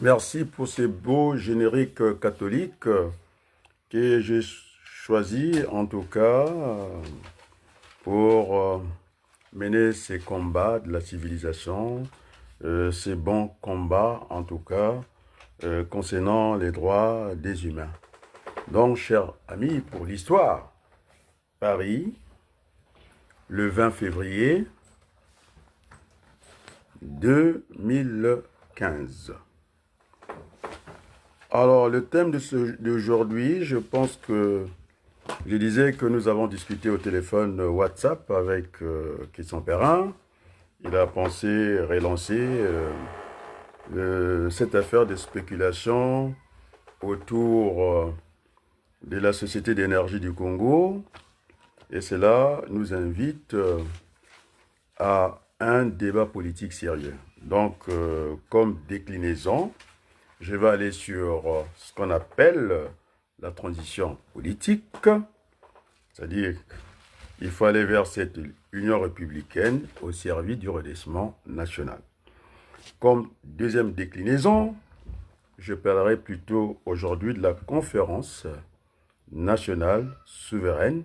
Merci pour ces beaux génériques catholiques que j'ai choisi en tout cas pour mener ces combats de la civilisation, ces bons combats en tout cas concernant les droits des humains. Donc, chers amis, pour l'histoire, Paris, le 20 février 2015. Alors, le thème d'aujourd'hui, je pense que je disais que nous avons discuté au téléphone WhatsApp avec Christian Perrin. Il a pensé relancer cette affaire de spéculation autour de la Société d'énergie du Congo. Et cela nous invite à un débat politique sérieux. Donc, comme déclinaison, je vais aller sur ce qu'on appelle la transition politique, c'est-à-dire qu'il faut aller vers cette union républicaine au service du redressement national. Comme deuxième déclinaison, je parlerai plutôt aujourd'hui de la conférence nationale souveraine.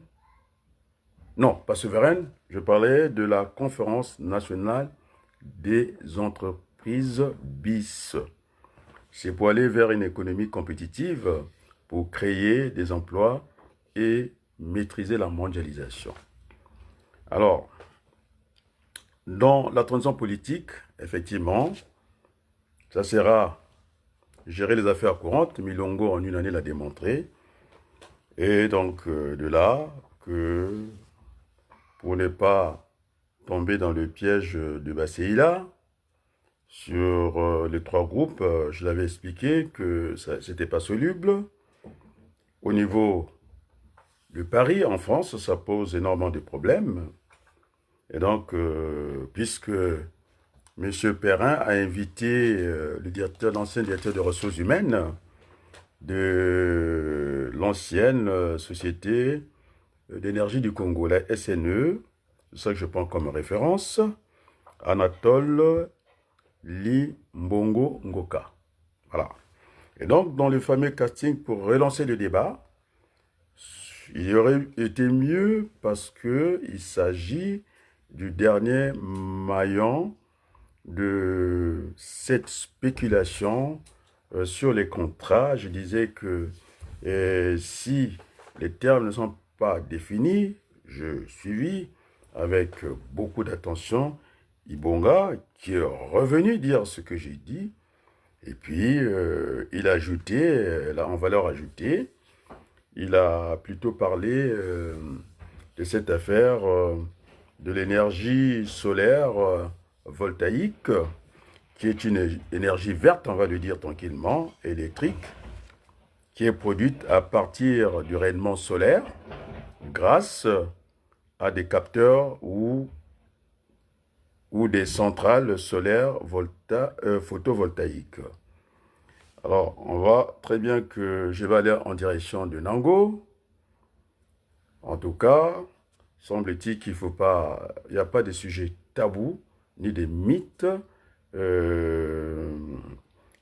Non, pas souveraine, je parlais de la conférence nationale des entreprises BIS. C'est pour aller vers une économie compétitive, pour créer des emplois et maîtriser la mondialisation. Alors, dans la transition politique, effectivement, ça sera gérer les affaires courantes. Milongo, en une année, l'a démontré. Et donc, de là, que pour ne pas tomber dans le piège de Basseïla, sur les trois groupes, je l'avais expliqué que ce n'était pas soluble. Au niveau de Paris, en France, ça pose énormément de problèmes. Et donc, puisque M. Perrin a invité l'ancien directeur des ressources humaines de l'ancienne Société d'énergie du Congo, la SNE, c'est ça que je prends comme référence, Anatole Limbongo Ngoka. Voilà. Et donc, dans le fameux casting pour relancer le débat, il aurait été mieux parce qu'il s'agit du dernier maillon de cette spéculation sur les contrats. Je disais que si les termes ne sont pas définis, je suivis avec beaucoup d'attention Ibonga qui est revenu dire ce que j'ai dit. Et puis, il a ajouté, là, en valeur ajoutée, il a plutôt parlé de cette affaire de l'énergie solaire voltaïque, qui est une énergie verte, on va le dire tranquillement, électrique, qui est produite à partir du rayonnement solaire grâce à des capteurs ou des centrales solaires photovoltaïques. Alors, on voit très bien que je vais aller en direction de Nango. En tout cas, semble-t-il qu'il faut pas, il n'y a pas de sujet tabou, ni de mythes. Euh,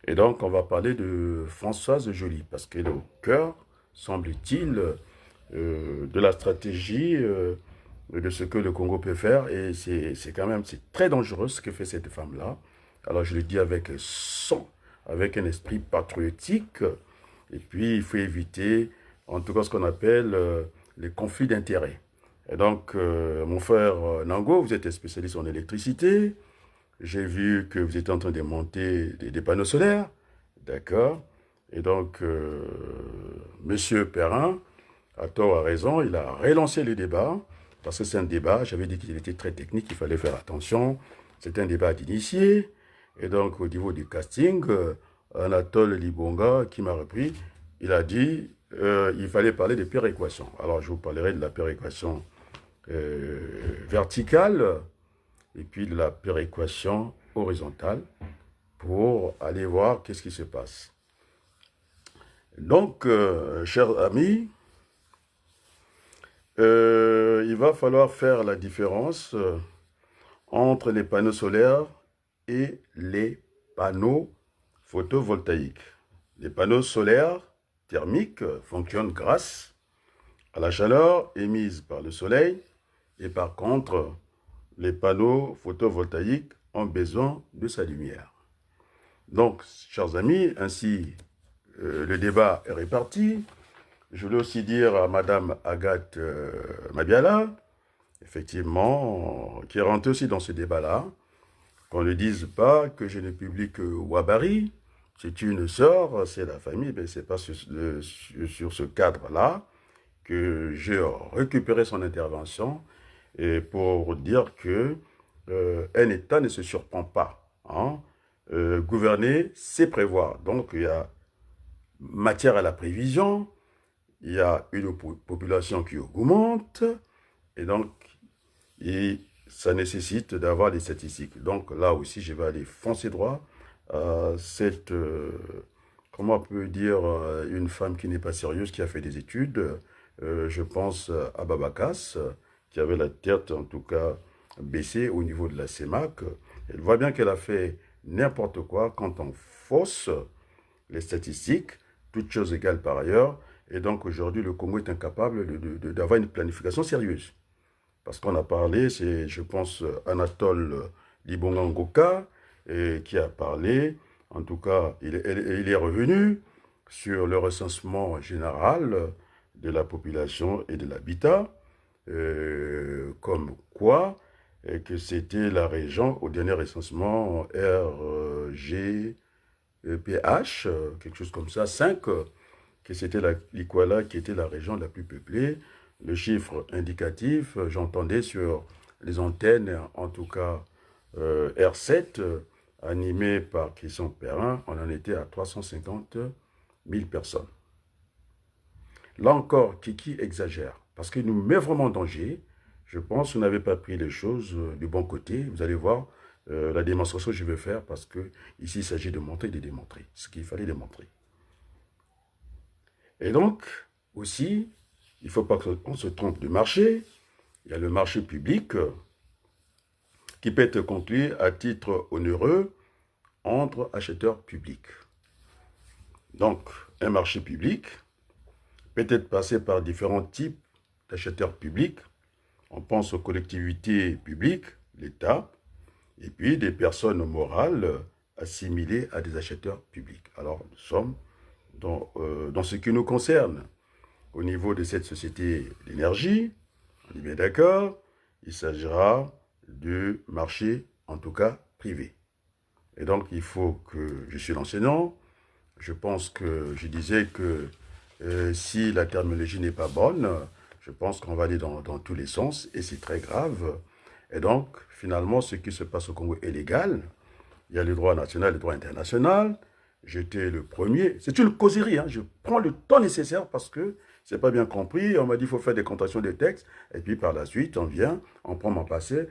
et donc, on va parler de Françoise Joly, parce qu'elle est au cœur, semble-t-il, de la stratégie de ce que le Congo peut faire. Et c'est quand même, c'est très dangereux ce que fait cette femme-là. Alors, je le dis avec son, avec un esprit patriotique. Et puis, il faut éviter, en tout cas, ce qu'on appelle les conflits d'intérêts. Et donc, mon frère Nango, vous êtes spécialiste en électricité. J'ai vu que vous étiez en train de monter des panneaux solaires. D'accord. Et donc, Monsieur Perrin, à tort ou à raison, il a relancé le débat. Parce que c'est un débat, j'avais dit qu'il était très technique, il fallait faire attention. C'est un débat d'initié. Et donc, au niveau du casting, Anatole Libonga, qui m'a repris, il a dit il fallait parler de péréquation. Alors, je vous parlerai de la péréquation verticale et puis de la péréquation horizontale pour aller voir qu'est-ce qui se passe. Donc, chers amis, il va falloir faire la différence entre les panneaux solaires et les panneaux photovoltaïques. Les panneaux solaires thermiques fonctionnent grâce à la chaleur émise par le soleil et par contre, les panneaux photovoltaïques ont besoin de sa lumière. Donc, chers amis, ainsi le débat est réparti. Je voulais aussi dire à Madame Agathe Mabiala, effectivement, qui est rentrée aussi dans ce débat-là, qu'on ne dise pas que je ne publie que Wabari. C'est une sœur, c'est la famille, mais ce n'est pas sur ce cadre-là que j'ai récupéré son intervention et pour dire que un État ne se surprend pas. Hein. Gouverner, c'est prévoir. Donc, il y a matière à la prévision, il y a une population qui augmente, et donc, ça nécessite d'avoir des statistiques. Donc, là aussi, je vais aller foncer droit à cette, comment on peut dire, une femme qui n'est pas sérieuse, qui a fait des études. Je pense à Babakas, qui avait la tête, en tout cas, baissée au niveau de la CEMAC. Elle voit bien qu'elle a fait n'importe quoi quand on fausse les statistiques, toutes choses égales par ailleurs. Et donc aujourd'hui, le Congo est incapable d'avoir une planification sérieuse. Parce qu'on a parlé, c'est, je pense, Anatole Libonga Ngoka, qui a parlé, en tout cas, il est revenu sur le recensement général de la population et de l'habitat, comme quoi que c'était la région, au dernier recensement RGPH, quelque chose comme ça, 5, que c'était l'Ikwala qui était la région la plus peuplée. Le chiffre indicatif, j'entendais sur les antennes, en tout cas R7, animé par Christian Perrin, on en était à 350 000 personnes. Là encore, Kiki exagère, parce qu'il nous met vraiment en danger. Je pense que vous n'avez pas pris les choses du bon côté. Vous allez voir la démonstration que je vais faire, parce que ici, il s'agit de montrer et de démontrer ce qu'il fallait démontrer. Et donc, aussi, il ne faut pas qu'on se trompe de marché. Il y a le marché public qui peut être conclu à titre onéreux entre acheteurs publics. Donc, un marché public peut être passé par différents types d'acheteurs publics. On pense aux collectivités publiques, l'État, et puis des personnes morales assimilées à des acheteurs publics. Alors, nous sommes dans ce qui nous concerne. Au niveau de cette société d'énergie, on est bien d'accord, il s'agira du marché, en tout cas privé. Et donc, il faut que je suis l'enseignant. Je pense que je disais que si la terminologie n'est pas bonne, je pense qu'on va aller dans tous les sens et c'est très grave. Et donc, finalement, ce qui se passe au Congo est légal. Il y a le droit national et le droit international. J'étais le premier. C'est une causerie. Hein. Je prends le temps nécessaire parce que c'est pas bien compris. On m'a dit qu'il faut faire des contractions des textes. Et puis par la suite, on vient, on prend ma pensée,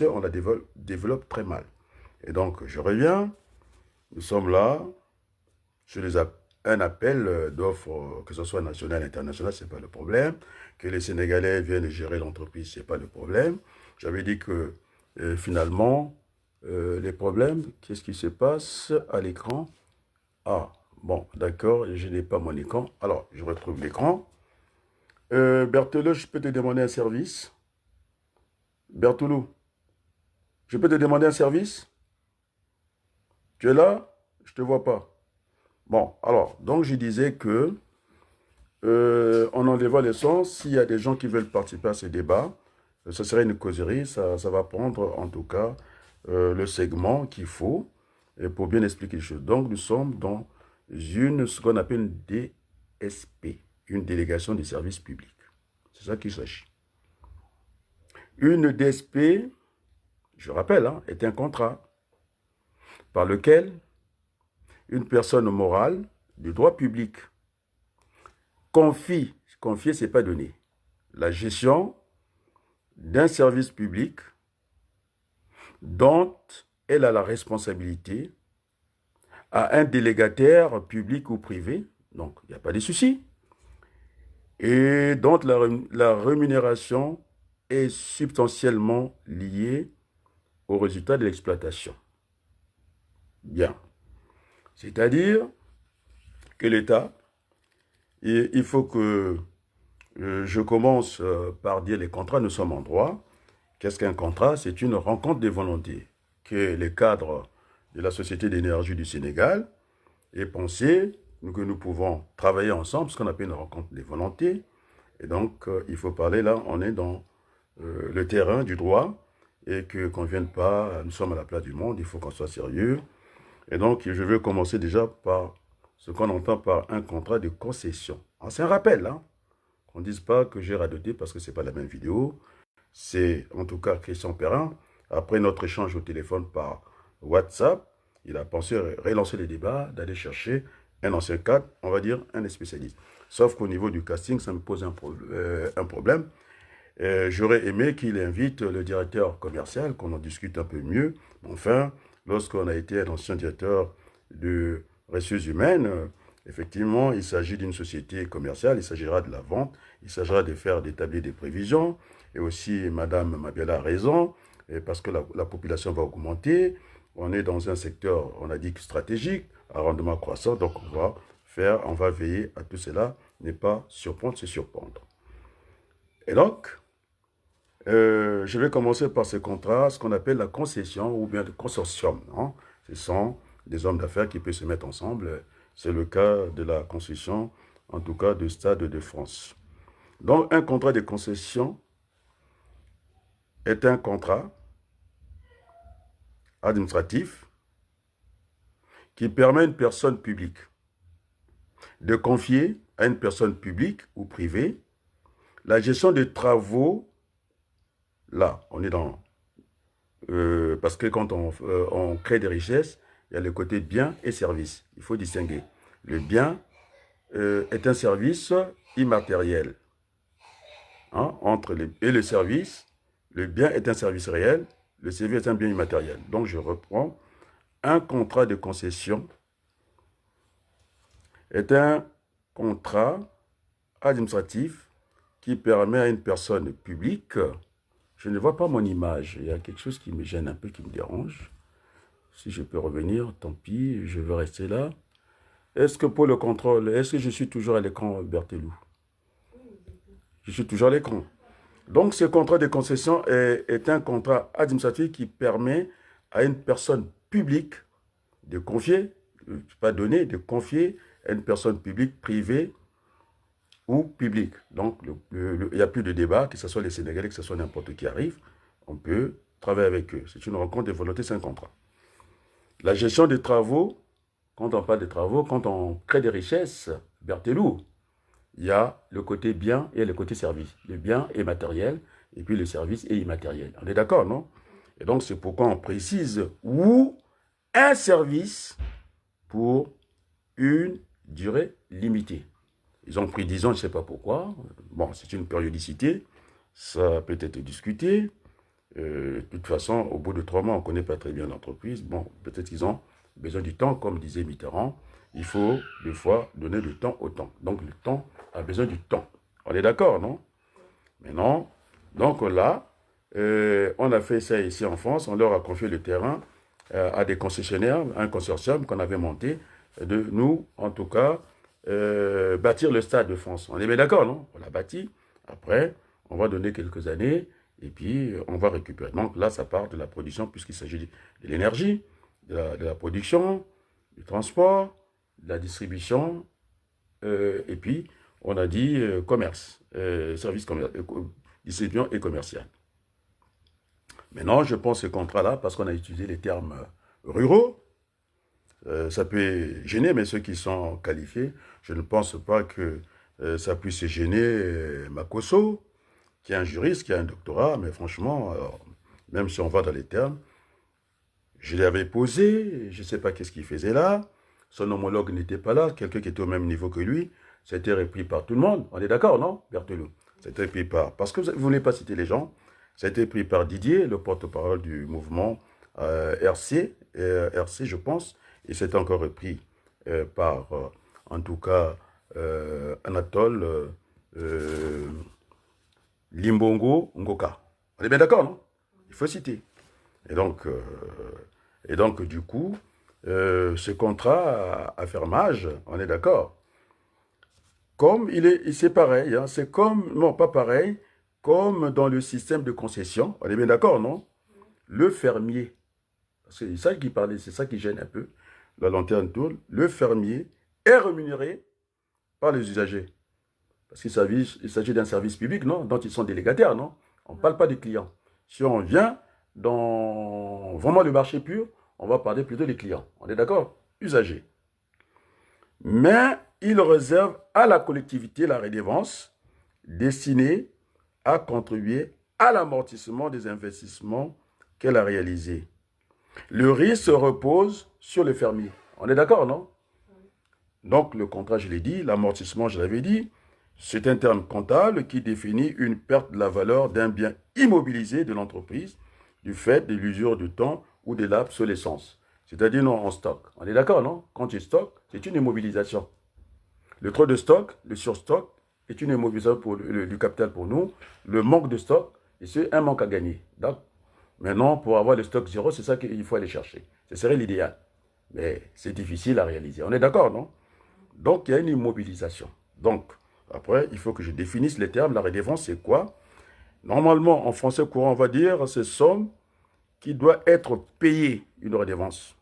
on la développe très mal. Et donc, je reviens. Nous sommes là. Un appel d'offres, que ce soit national, international, ce n'est pas le problème. Que les Sénégalais viennent gérer l'entreprise, ce n'est pas le problème. J'avais dit que finalement, les problèmes, qu'est-ce qui se passe à l'écran? Ah, bon, d'accord, je n'ai pas mon écran. Alors, je retrouve l'écran. Berthelot, je peux te demander un service? Berthelot, je peux te demander un service? Tu es là? Je ne te vois pas. Bon, alors, donc je disais que on enlève les sons. S'il y a des gens qui veulent participer à ce débat, ce serait une causerie. Ça va prendre, en tout cas, le segment qu'il faut pour bien expliquer les choses. Donc, nous sommes dans ce qu'on appelle une DSP, une délégation des services publics. C'est ça qu'il s'agit. Une DSP, je rappelle, hein, est un contrat par lequel une personne morale du droit public confier, c'est pas donné, la gestion d'un service public dont elle a la responsabilité à un délégataire public ou privé, donc il n'y a pas de souci, et dont la rémunération est substantiellement liée au résultat de l'exploitation. Bien. C'est-à-dire que l'État, il faut que je commence par dire les contrats, nous sommes en droit. Qu'est-ce qu'un contrat? C'est une rencontre des volontés que les cadres de la Société d'énergie du Sénégal aient pensé que nous pouvons travailler ensemble, ce qu'on appelle une rencontre des volontés. Et donc, il faut parler là, on est dans le terrain du droit et qu'on ne vienne pas, nous sommes à la place du monde, il faut qu'on soit sérieux. Et donc, je vais commencer déjà par ce qu'on entend par un contrat de concession. C'est un rappel, hein. Qu'on ne dise pas que j'ai radoté parce que ce n'est pas la même vidéo. C'est en tout cas Christian Perrin. Après notre échange au téléphone par WhatsApp, il a pensé relancer les débats, d'aller chercher un ancien cadre, on va dire un spécialiste. Sauf qu'au niveau du casting, ça me pose un problème. J'aurais aimé qu'il invite le directeur commercial, qu'on en discute un peu mieux. Enfin, lorsqu'on a été un ancien directeur de ressources humaines, effectivement, il s'agit d'une société commerciale, il s'agira de la vente, il s'agira d'établir des prévisions. Et aussi, Madame Mabiala a raison, parce que la population va augmenter. On est dans un secteur, on a dit, stratégique, à rendement croissant, donc on va veiller à tout cela, ne pas surprendre, se surprendre. Et donc, je vais commencer par ce contrat, ce qu'on appelle la concession ou bien le consortium. Hein. Ce sont des hommes d'affaires qui peuvent se mettre ensemble. C'est le cas de la concession, en tout cas du Stade de France. Donc, un contrat de concession est un contrat administratif qui permet à une personne publique de confier à une personne publique ou privée la gestion des travaux. Là, on est dans... parce que quand on crée des richesses, il y a le côté biens et services. Il faut distinguer. Le bien est un service immatériel. Hein, et le service, le bien est un service réel, le service est un bien immatériel. Donc je reprends. Un contrat de concession est un contrat administratif qui permet à une personne publique, je ne vois pas mon image, il y a quelque chose qui me gêne un peu, qui me dérange. Si je peux revenir, tant pis, je vais rester là. Est-ce que pour le contrôle, est-ce que je suis toujours à l'écran, Berthelou? Je suis toujours à l'écran. Donc ce contrat de concession est un contrat administratif qui permet à une personne publique de confier, pas donner, de confier à une personne publique, privée ou publique. Donc il n'y a plus de débat, que ce soit les Sénégalais, que ce soit n'importe qui arrive, on peut travailler avec eux. C'est une rencontre de volonté, c'est un contrat. La gestion des travaux, quand on parle de travaux, quand on crée des richesses, Berthelou, il y a le côté bien et le côté service. Le bien est matériel et puis le service est immatériel. On est d'accord, non? Et donc, c'est pourquoi on précise ou un service pour une durée limitée. Ils ont pris 10 ans, je ne sais pas pourquoi. Bon, c'est une périodicité. Ça peut être discuté. De toute façon, au bout de 3 mois, on ne connaît pas très bien l'entreprise. Bon, peut-être qu'ils ont besoin du temps, comme disait Mitterrand. Il faut, des fois, donner du temps au temps. Donc, le temps a besoin du temps. On est d'accord, non? Mais non. Donc là, on a fait ça ici en France. On leur a confié le terrain à des concessionnaires, un consortium qu'on avait monté, de nous, en tout cas, bâtir le Stade de France. On est bien d'accord, non? On l'a bâti. Après, on va donner quelques années et puis on va récupérer. Donc là, ça part de la production puisqu'il s'agit de l'énergie, de la production, du transport, de la distribution, et puis on a dit commerce, service distribution et commercial. Maintenant, je pense ce contrat-là, parce qu'on a utilisé les termes ruraux, ça peut gêner, mais ceux qui sont qualifiés, je ne pense pas que ça puisse gêner Makosso, qui est un juriste, qui a un doctorat, mais franchement, même si on va dans les termes, je l'avais posé, je ne sais pas qu'est-ce qu'il faisait là, son homologue n'était pas là, quelqu'un qui était au même niveau que lui, c'était repris par tout le monde. On est d'accord, non, Berthelot? C'était repris par... Parce que vous ne voulez pas citer les gens, ça a été pris par Didier, le porte-parole du mouvement RC, je pense, et c'est encore repris par, en tout cas, Anatole Limbongo Ngoka. On est bien d'accord, non? Il faut citer. Et donc, du coup, ce contrat à fermage, on est d'accord. Comme c'est pareil, hein, c'est comme, non pas pareil, comme dans le système de concession, on est bien d'accord, non? Le fermier, c'est ça qui parlait, c'est ça qui gêne un peu, la lanterne tourne, le fermier est rémunéré par les usagers. Parce il s'agit d'un service public, non? Dont ils sont délégataires, non? On ne parle pas des clients. Si on vient dans vraiment le marché pur, on va parler plutôt des clients. On est d'accord? Usagers. Mais il réserve à la collectivité la redevance destinée à contribuer à l'amortissement des investissements qu'elle a réalisés. Le risque se repose sur le fermier. On est d'accord, non? Donc le contrat, je l'ai dit, l'amortissement, je l'avais dit, c'est un terme comptable qui définit une perte de la valeur d'un bien immobilisé de l'entreprise du fait de l'usure du temps ou de l'obsolescence. C'est-à-dire non en stock. On est d'accord, non? Quand tu stockes, c'est une immobilisation. Le trop de stock, le surstock, est une immobilisation du capital pour nous. Le manque de stock, c'est un manque à gagner. Donc, maintenant, pour avoir le stock zéro, c'est ça qu'il faut aller chercher. Ce serait l'idéal. Mais c'est difficile à réaliser. On est d'accord, non? Donc, il y a une immobilisation. Donc, après, il faut que je définisse les termes. La redevance, c'est quoi? Normalement, en français courant, on va dire, c'est somme qui doit être payée, une redevance.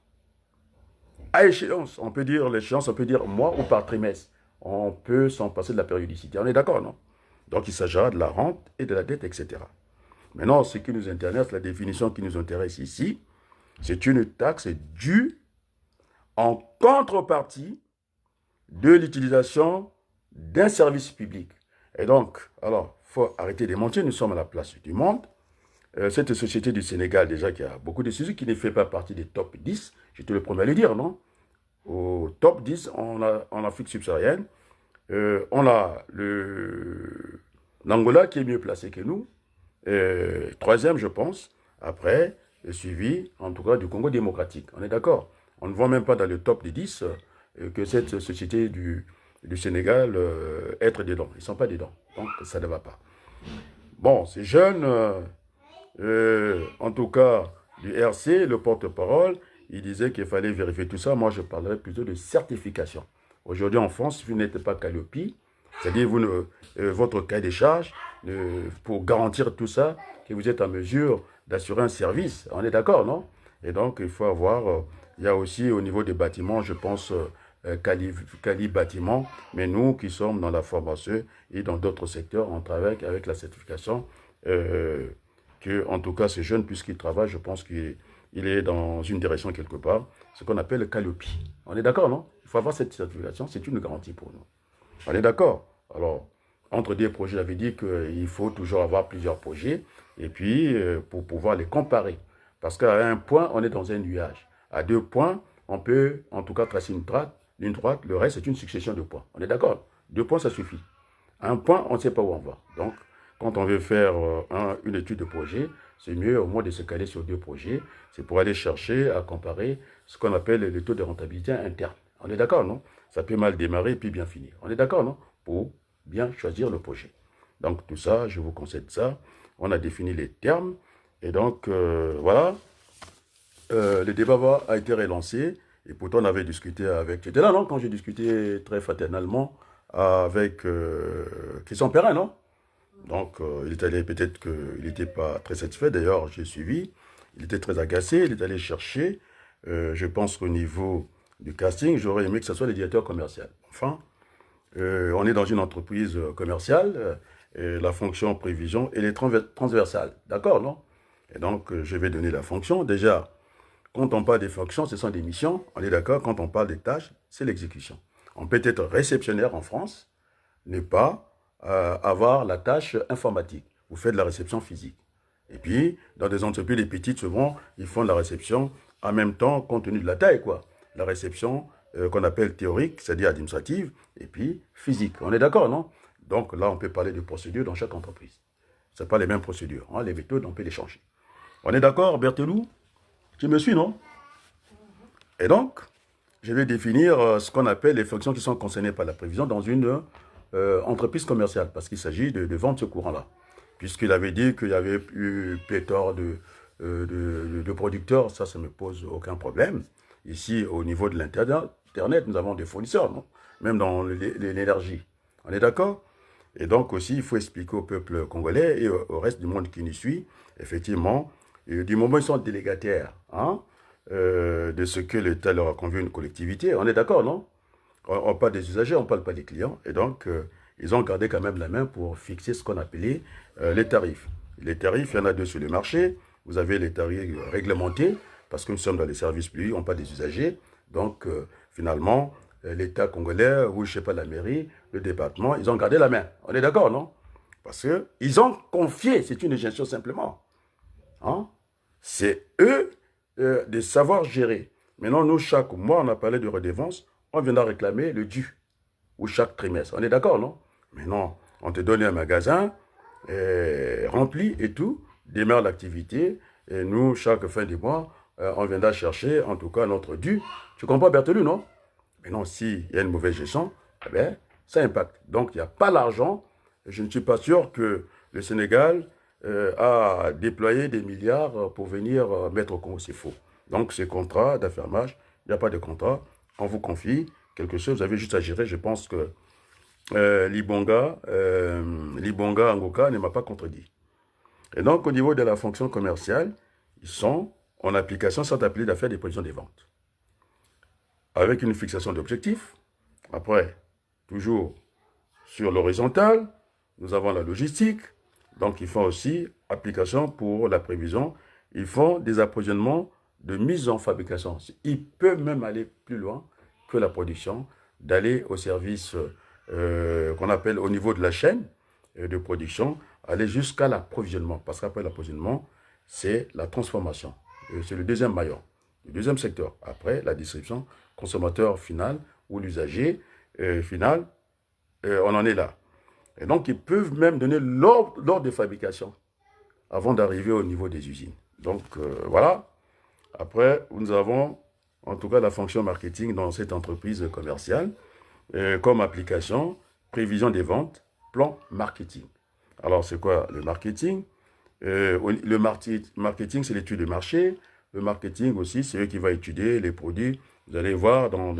À échéance, on peut dire l'échéance, on peut dire mois ou par trimestre. On peut s'en passer de la périodicité. On est d'accord, non? Donc, il s'agira de la rente et de la dette, etc. Maintenant, ce qui nous intéresse, la définition qui nous intéresse ici, c'est une taxe due en contrepartie de l'utilisation d'un service public. Et donc, alors, il faut arrêter de mentir, nous sommes à la place du monde. Cette société du Sénégal, déjà, qui a beaucoup de sujets, qui ne fait pas partie des top 10, j'étais le premier à le dire, non? Au top 10, en Afrique subsaharienne, on a l'Angola qui est mieux placé que nous, troisième, je pense, après, suivi, en tout cas, du Congo démocratique. On est d'accord? On ne voit même pas dans le top des 10 que cette société du Sénégal être dedans. Ils ne sont pas dedans. Donc, ça ne va pas. Bon, ces jeunes, en tout cas, du RC, le porte-parole, il disait qu'il fallait vérifier tout ça. Moi, je parlerais plutôt de certification. Aujourd'hui, en France, si vous n'êtes pas Calliope, c'est-à-dire votre cahier des charges, pour garantir tout ça, que vous êtes en mesure d'assurer un service. On est d'accord, non? Et donc, il faut avoir, il y a aussi au niveau des bâtiments, je pense, Cali Bâtiment, mais nous qui sommes dans la formation et dans d'autres secteurs, on travaille avec la certification, que, en tout cas, ces jeunes, puisqu'ils travaillent, je pense qu'il est dans une direction quelque part, ce qu'on appelle le Calliope. On est d'accord, non? Il faut avoir cette certification, c'est une garantie pour nous. On est d'accord? Alors, entre des projets, j'avais dit qu'il faut toujours avoir plusieurs projets, et puis pour pouvoir les comparer. Parce qu'à un point, on est dans un nuage. À deux points, on peut en tout cas tracer une droite, le reste c'est une succession de points. On est d'accord? Deux points, ça suffit. À un point, on ne sait pas où on va. Donc, quand on veut faire une étude de projet, c'est mieux au moins de se caler sur deux projets. C'est pour aller chercher à comparer ce qu'on appelle le taux de rentabilité interne. On est d'accord, non? Ça peut mal démarrer et puis bien finir. On est d'accord, non? Pour bien choisir le projet. Donc tout ça, je vous conseille ça. On a défini les termes. Et donc, voilà. Le débat a été relancé. Et pourtant, on avait discuté avec... Tu étais là, non? Quand j'ai discuté très fraternellement avec Christian Perrin, non? Donc, il est allé, peut-être qu'il n'était pas très satisfait. D'ailleurs, j'ai suivi. Il était très agacé. Il est allé chercher. Je pense qu'au niveau du casting, j'aurais aimé que ce soit le directeur commercial. Enfin, on est dans une entreprise commerciale. La fonction prévision, elle est transversale. D'accord, non? Et donc, je vais donner la fonction. Déjà, quand on parle des fonctions, ce sont des missions. On est d'accord? Quand on parle des tâches, c'est l'exécution. On peut être réceptionnaire en France, ne pas avoir la tâche informatique. Vous faites de la réception physique. Et puis, dans des entreprises, les petites, souvent, ils font de la réception en même temps, compte tenu de la taille, quoi. La réception qu'on appelle théorique, c'est-à-dire administrative, et puis physique. On est d'accord, non? Donc là, on peut parler de procédures dans chaque entreprise. Ce n'est pas les mêmes procédures. Hein. Les méthodes, on peut les changer. On est d'accord, Berthelou? Tu me suis, non? Et donc, je vais définir ce qu'on appelle les fonctions qui sont concernées par la prévision dans une entreprise commerciale, parce qu'il s'agit de vendre ce courant-là. Puisqu'il avait dit qu'il y avait eu pléthore de producteurs, ça ne me pose aucun problème. Ici, au niveau de l'Internet, nous avons des fournisseurs, non? Même dans l'énergie. On est d'accord? Et donc aussi, il faut expliquer au peuple congolais et au reste du monde qui nous suit, effectivement, du moment où ils sont délégataires, hein, de ce que l'État leur a convié une collectivité. On est d'accord, non? On parle des usagers, on ne parle pas des clients. Et donc, ils ont gardé quand même la main pour fixer ce qu'on appelait les tarifs. Les tarifs, il y en a deux sur le marché. Vous avez les tarifs réglementés, parce que nous sommes dans les services publics, on parle des usagers. Donc, finalement, l'État congolais, ou je ne sais pas, la mairie, le département, ils ont gardé la main. On est d'accord, non? Parce qu'ils ont confié, c'est une gestion simplement. Hein? C'est eux de savoir gérer. Maintenant, nous, chaque mois, on a parlé de redevance, on viendra réclamer le dû, ou chaque trimestre. On est d'accord, non? Maintenant, on te donne un magasin rempli et tout, démarre l'activité, et nous, chaque fin du mois, on viendra chercher, en tout cas, notre dû. Tu comprends, Berthelou, non? Mais non, s'il y a une mauvaise gestion, eh bien, ça impacte. Donc, il n'y a pas l'argent. Je ne suis pas sûr que le Sénégal a déployé des milliards pour venir mettre au Congo. C'est faux. Donc, ces contrats d'affermage, il n'y a pas de contrat. On vous confie quelque chose, vous avez juste à gérer. Je pense que Libonga Angoka ne m'a pas contredit. Et donc, au niveau de la fonction commerciale, ils sont en application, sont appelés d'affaires des provisions des ventes, avec une fixation d'objectifs. Après, toujours sur l'horizontale, nous avons la logistique. Donc, ils font aussi application pour la prévision. Ils font des approvisionnements de mise en fabrication. Ils peuvent même aller plus loin que la production, d'aller au service qu'on appelle au niveau de la chaîne de production, aller jusqu'à l'approvisionnement. Parce qu'après l'approvisionnement, c'est la transformation. C'est le deuxième maillon, le deuxième secteur. Après, la distribution, consommateur final ou l'usager final, on en est là. Et donc, ils peuvent même donner l'ordre de fabrication avant d'arriver au niveau des usines. Donc, voilà. Après, nous avons, en tout cas, la fonction marketing dans cette entreprise commerciale, comme application, prévision des ventes, plan marketing. Alors, c'est quoi le marketing? Le marketing, c'est l'étude de marché. Le marketing aussi, c'est eux qui vont étudier les produits. Vous allez voir dans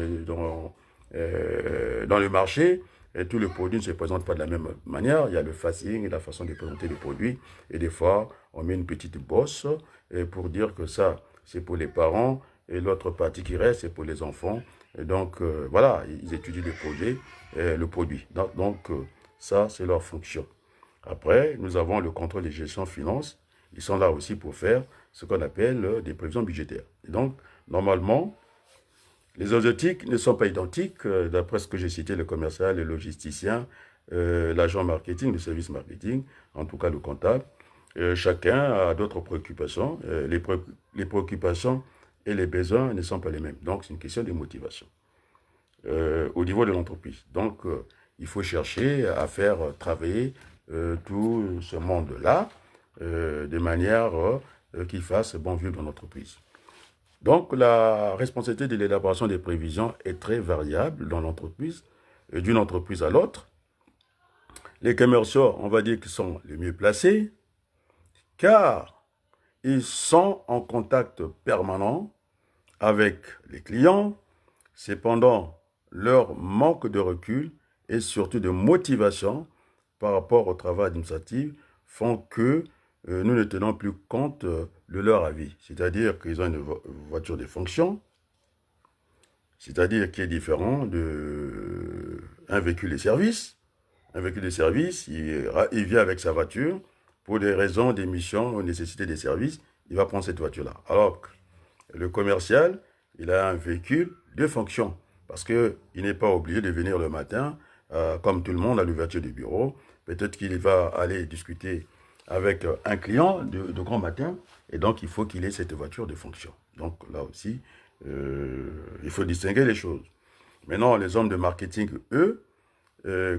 le marché, et tous les produits ne se présentent pas de la même manière. Il y a le facing et la façon de présenter les produits. Et des fois, on met une petite bosse pour dire que ça, c'est pour les parents. Et l'autre partie qui reste, c'est pour les enfants. Et donc, voilà, ils étudient le produit. Donc, ça, c'est leur fonction. Après, nous avons le contrôle des gestions finances. Ils sont là aussi pour faire ce qu'on appelle des prévisions budgétaires. Et donc, normalement, les exotiques ne sont pas identiques, d'après ce que j'ai cité, le commercial, le logisticien, l'agent marketing, le service marketing, en tout cas le comptable. Chacun a d'autres préoccupations. Les préoccupations et les besoins ne sont pas les mêmes. Donc, c'est une question de motivation au niveau de l'entreprise. Donc, il faut chercher à faire travailler tout ce monde-là de manière qu'il fasse bon vivre dans l'entreprise. Donc, la responsabilité de l'élaboration des prévisions est très variable dans l'entreprise, d'une entreprise à l'autre. Les commerciaux, on va dire qu'ils sont les mieux placés, car ils sont en contact permanent avec les clients. Cependant, leur manque de recul et surtout de motivation par rapport au travail administratif font que nous ne tenons plus compte de leur avis. C'est-à-dire qu'ils ont une voiture de fonction, c'est-à-dire qui est différent d'un véhicule de service. Un véhicule de service, il vient avec sa voiture pour des raisons, des missions, aux nécessités des services, il va prendre cette voiture-là. Alors que le commercial, il a un véhicule de fonction parce qu'il n'est pas obligé de venir le matin, comme tout le monde, à l'ouverture du bureau. Peut-être qu'il va aller discuter avec un client de grand matin, et donc il faut qu'il ait cette voiture de fonction. Donc là aussi, il faut distinguer les choses. Maintenant, les hommes de marketing, eux,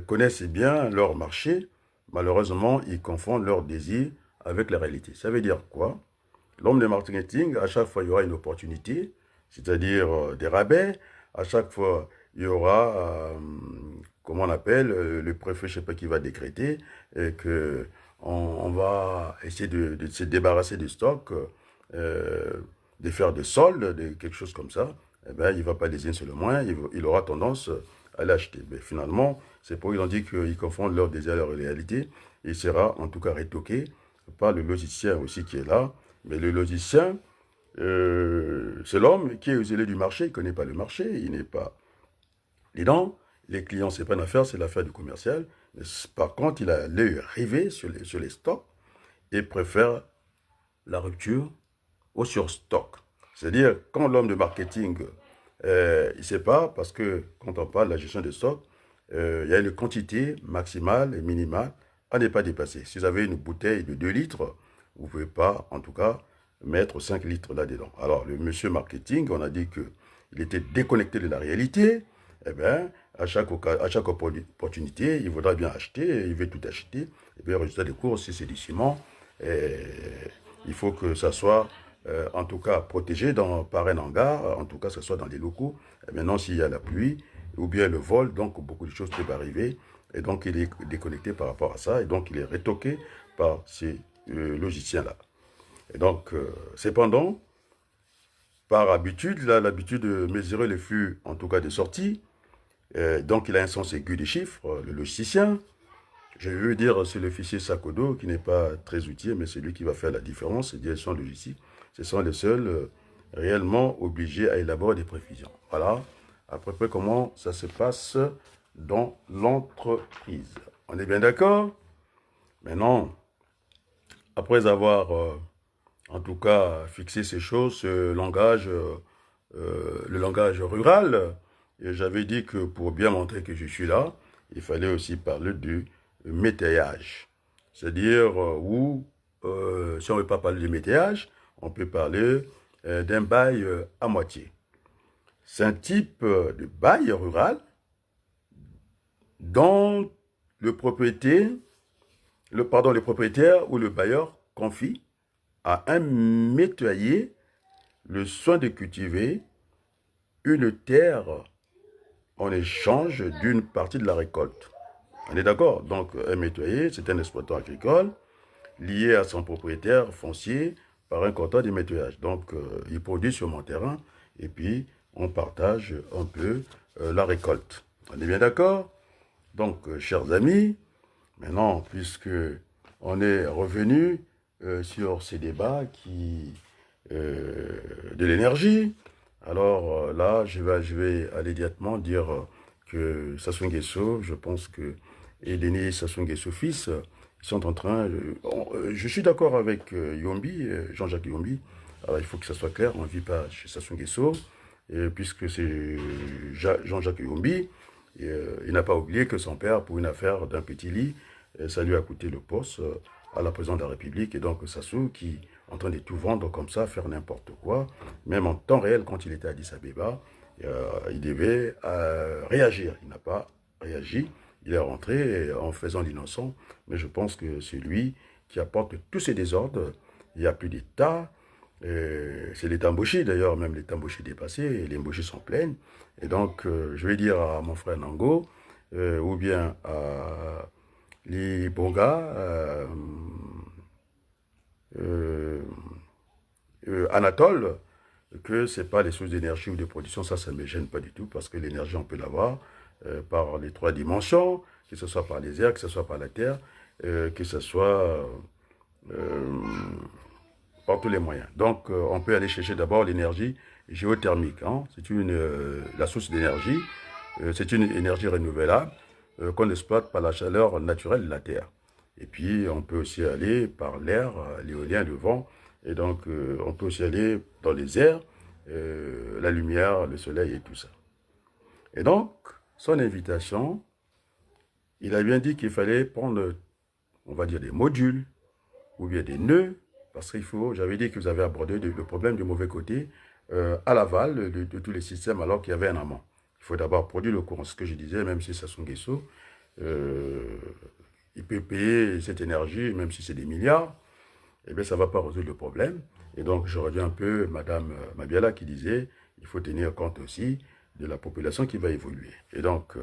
connaissent bien leur marché. Malheureusement, ils confondent leurs désirs avec la réalité. Ça veut dire quoi? L'homme de marketing, à chaque fois, il y aura une opportunité, c'est-à-dire des rabais. À chaque fois, il y aura, comment on appelle, le préfet, je ne sais pas qui va décréter, et que on va essayer de se débarrasser du stock de faire des soldes, quelque chose comme ça, eh ben, il ne va pas désigner sur le moyen, il aura tendance à l'acheter. Mais finalement, c'est pour ils ont dit qu'ils confondent leur désir et leur réalité. Il sera en tout cas rétoqué par le logicien aussi qui est là. Mais le logicien, c'est l'homme qui est aux élus du marché, il ne connaît pas le marché, il n'est pas dedans. Les clients, ce n'est pas une affaire, c'est l'affaire du commercial. Mais par contre, il a l'œil rivé sur les stocks et préfère la rupture au surstock. C'est-à-dire, quand l'homme de marketing, il ne sait pas, parce que quand on parle de la gestion des stocks, il y a une quantité maximale et minimale à ne pas dépasser. Si vous avez une bouteille de 2 litres, vous ne pouvez pas, en tout cas, mettre 5 litres là-dedans. Alors, le monsieur marketing, on a dit qu'il était déconnecté de la réalité. Eh bien, à chaque opportunité, il voudra bien acheter, il veut tout acheter. Et bien, le résultat des courses, si c'est du ciment, il faut que ça soit, en tout cas, protégé par un hangar, en tout cas, que ce soit dans les locaux. Et maintenant, s'il y a la pluie, ou bien le vol, donc beaucoup de choses peuvent arriver. Et donc, il est déconnecté par rapport à ça. Et donc, il est rétoqué par ces logiciens-là. Et donc, cependant, par habitude, il a l'habitude de mesurer le flux, en tout cas, de sortie. Donc, il a un sens aigu des chiffres, le logicien. Je veux dire, c'est le fichier Sakodo qui n'est pas très utile, mais c'est lui qui va faire la différence. C'est direction logistique. Ce sont les seuls réellement obligés à élaborer des prévisions. Voilà à peu près comment ça se passe dans l'entreprise. On est bien d'accord? Maintenant, après avoir, en tout cas, fixé ces choses, le langage rural, j'avais dit que pour bien montrer que je suis là, il fallait aussi parler du métayage. C'est-à-dire si on ne veut pas parler de métayage, on peut parler d'un bail à moitié. C'est un type de bail rural dont le propriétaire ou le bailleur confie à un métayer le soin de cultiver une terre en échange d'une partie de la récolte. On est d'accord? Donc, un métayer, c'est un exploitant agricole lié à son propriétaire foncier par un contrat de métayage. Donc, il produit sur mon terrain et puis on partage un peu la récolte. On est bien d'accord? Donc, chers amis, maintenant, puisque on est revenu sur ces débats de l'énergie, alors là, je vais aller directement dire que Sassou Nguesso, je pense que, et Denis Sassou Nguesso fils, ils sont en train, je suis d'accord avec Yombi, Jean-Jacques Yombi, alors il faut que ça soit clair, on ne vit pas chez Sassou Nguesso, puisque c'est Jean-Jacques Yombi, il n'a pas oublié que son père, pour une affaire d'un petit lit, ça lui a coûté le poste à la présidence de la République. Et donc Sassou, qui est en train de tout vendre comme ça, faire n'importe quoi, même en temps réel, quand il était à Addis Abeba, il devait réagir. Il n'a pas réagi. Il est rentré en faisant l'innocent. Mais je pense que c'est lui qui apporte tous ces désordres. Il n'y a plus d'État. C'est les Tamboshi, d'ailleurs, même les Tamboshi dépassés, les Mboshi sont pleines. Et donc, je vais dire à mon frère Nango, ou bien à les Bonga, Anatole, que ce n'est pas les sources d'énergie ou de production, ça ne me gêne pas du tout, parce que l'énergie, on peut l'avoir par les 3 dimensions, que ce soit par les airs, que ce soit par la terre, que ce soit par tous les moyens. Donc, on peut aller chercher d'abord l'énergie géothermique. Hein. C'est la source d'énergie, c'est une énergie renouvelable qu'on exploite par la chaleur naturelle de la Terre. Et puis, on peut aussi aller par l'air, l'éolien, le vent. Et donc, on peut aussi aller dans les airs, la lumière, le soleil et tout ça. Et donc, son invitation, il a bien dit qu'il fallait prendre, on va dire, des modules ou bien des nœuds, parce qu'il faut, j'avais dit que vous avez abordé le problème du mauvais côté à l'aval de tous les systèmes alors qu'il y avait un amont. Il faut d'abord produire le courant, ce que je disais, même si Sassou Nguesso, il peut payer cette énergie, même si c'est des milliards, eh bien ça ne va pas résoudre le problème. Et donc je reviens un peu Madame Mabiala qui disait, il faut tenir compte aussi de la population qui va évoluer. Et donc,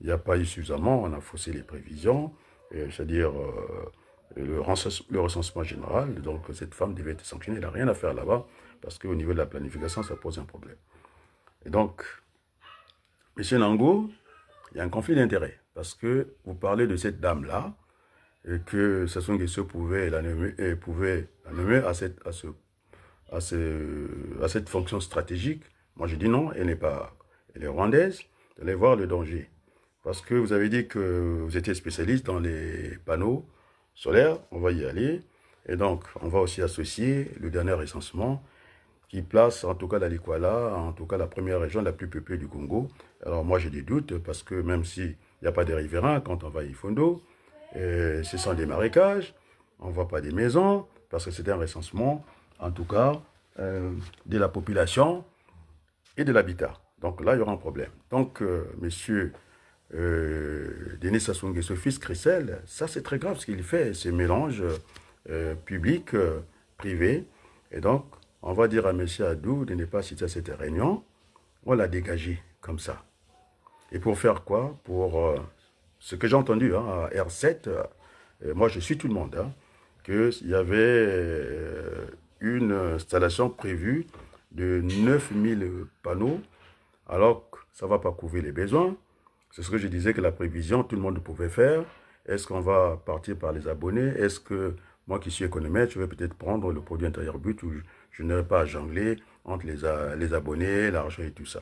il n'y a pas eu suffisamment, on a faussé les prévisions, c'est-à-dire le recensement général. Donc cette femme devait être sanctionnée. Elle n'a rien à faire là-bas parce qu'au niveau de la planification, ça pose un problème. Et donc, M. Nango, il y a un conflit d'intérêts parce que vous parlez de cette dame-là et que Sassou Nguesso pouvait la nommer à cette fonction stratégique. Moi, je dis non, elle n'est pas, elle est rwandaise. Vous allez voir le danger. Parce que vous avez dit que vous étiez spécialiste dans les panneaux solaires, on va y aller. Et donc, on va aussi associer le dernier recensement qui place en tout cas la Likwala, en tout cas la première région la plus peuplée du Congo. Alors moi j'ai des doutes parce que même s'il n'y a pas de riverains quand on va à Ifondo, ce sont des marécages, on ne voit pas des maisons parce que c'est un recensement en tout cas de la population et de l'habitat. Donc là il y aura un problème. Donc monsieur Denis Sassou Nguesso, fils Christelle, ça c'est très grave ce qu'il fait, ces mélanges publics, privés. Et donc, on va dire à M. Adou de ne pas citer cette réunion. On l'a dégagé comme ça. Et pour faire quoi? Pour ce que j'ai entendu hein, à R7, moi je suis tout le monde, hein, qu'il y avait une installation prévue de 9000 panneaux, alors que ça ne va pas couvrir les besoins. C'est ce que je disais que la prévision, tout le monde pouvait faire. Est-ce qu'on va partir par les abonnés? Est-ce que moi qui suis économètre, je vais peut-être prendre le produit intérieur brut où je n'aurai pas à jongler entre les abonnés, l'argent et tout ça.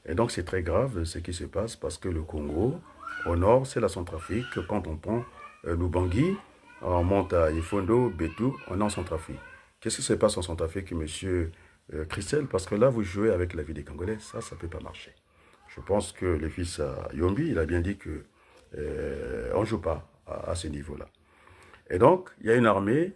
Et donc c'est très grave ce qui se passe parce que le Congo, au nord, c'est la Centrafrique. Quand on prend Lubangui, on monte à Ifondo, Betou, on est en Centrafrique. Qu'est-ce qui se passe en Centrafrique, monsieur Christelle? Parce que là, vous jouez avec la vie des Congolais, ça ne peut pas marcher. Je pense que le fils Yombi, il a bien dit que on ne joue pas à ce niveau-là. Et donc, il y a une armée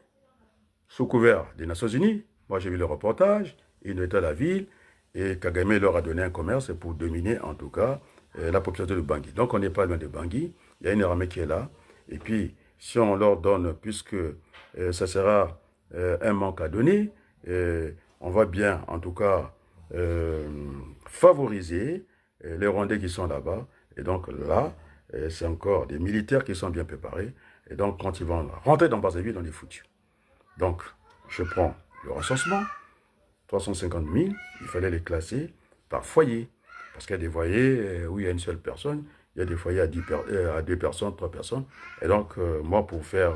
sous couvert des Nations Unies. Moi, j'ai vu le reportage, ils étaient à la ville, et Kagame leur a donné un commerce pour dominer, en tout cas, la population de Bangui. Donc, on n'est pas loin de Bangui. Il y a une armée qui est là. Et puis, si on leur donne, puisque ça sera un manque à donner, on va bien, en tout cas, favoriser les Rwandais qui sont là-bas. Et donc, là, c'est encore des militaires qui sont bien préparés. Et donc, quand ils vont rentrer dans Brazzaville, on est foutu. Donc, je prends le recensement, 350 000, il fallait les classer par foyer. Parce qu'il y a des foyers où il y a une seule personne, il y a des foyers à 2 personnes, 3 personnes. Et donc, moi, pour faire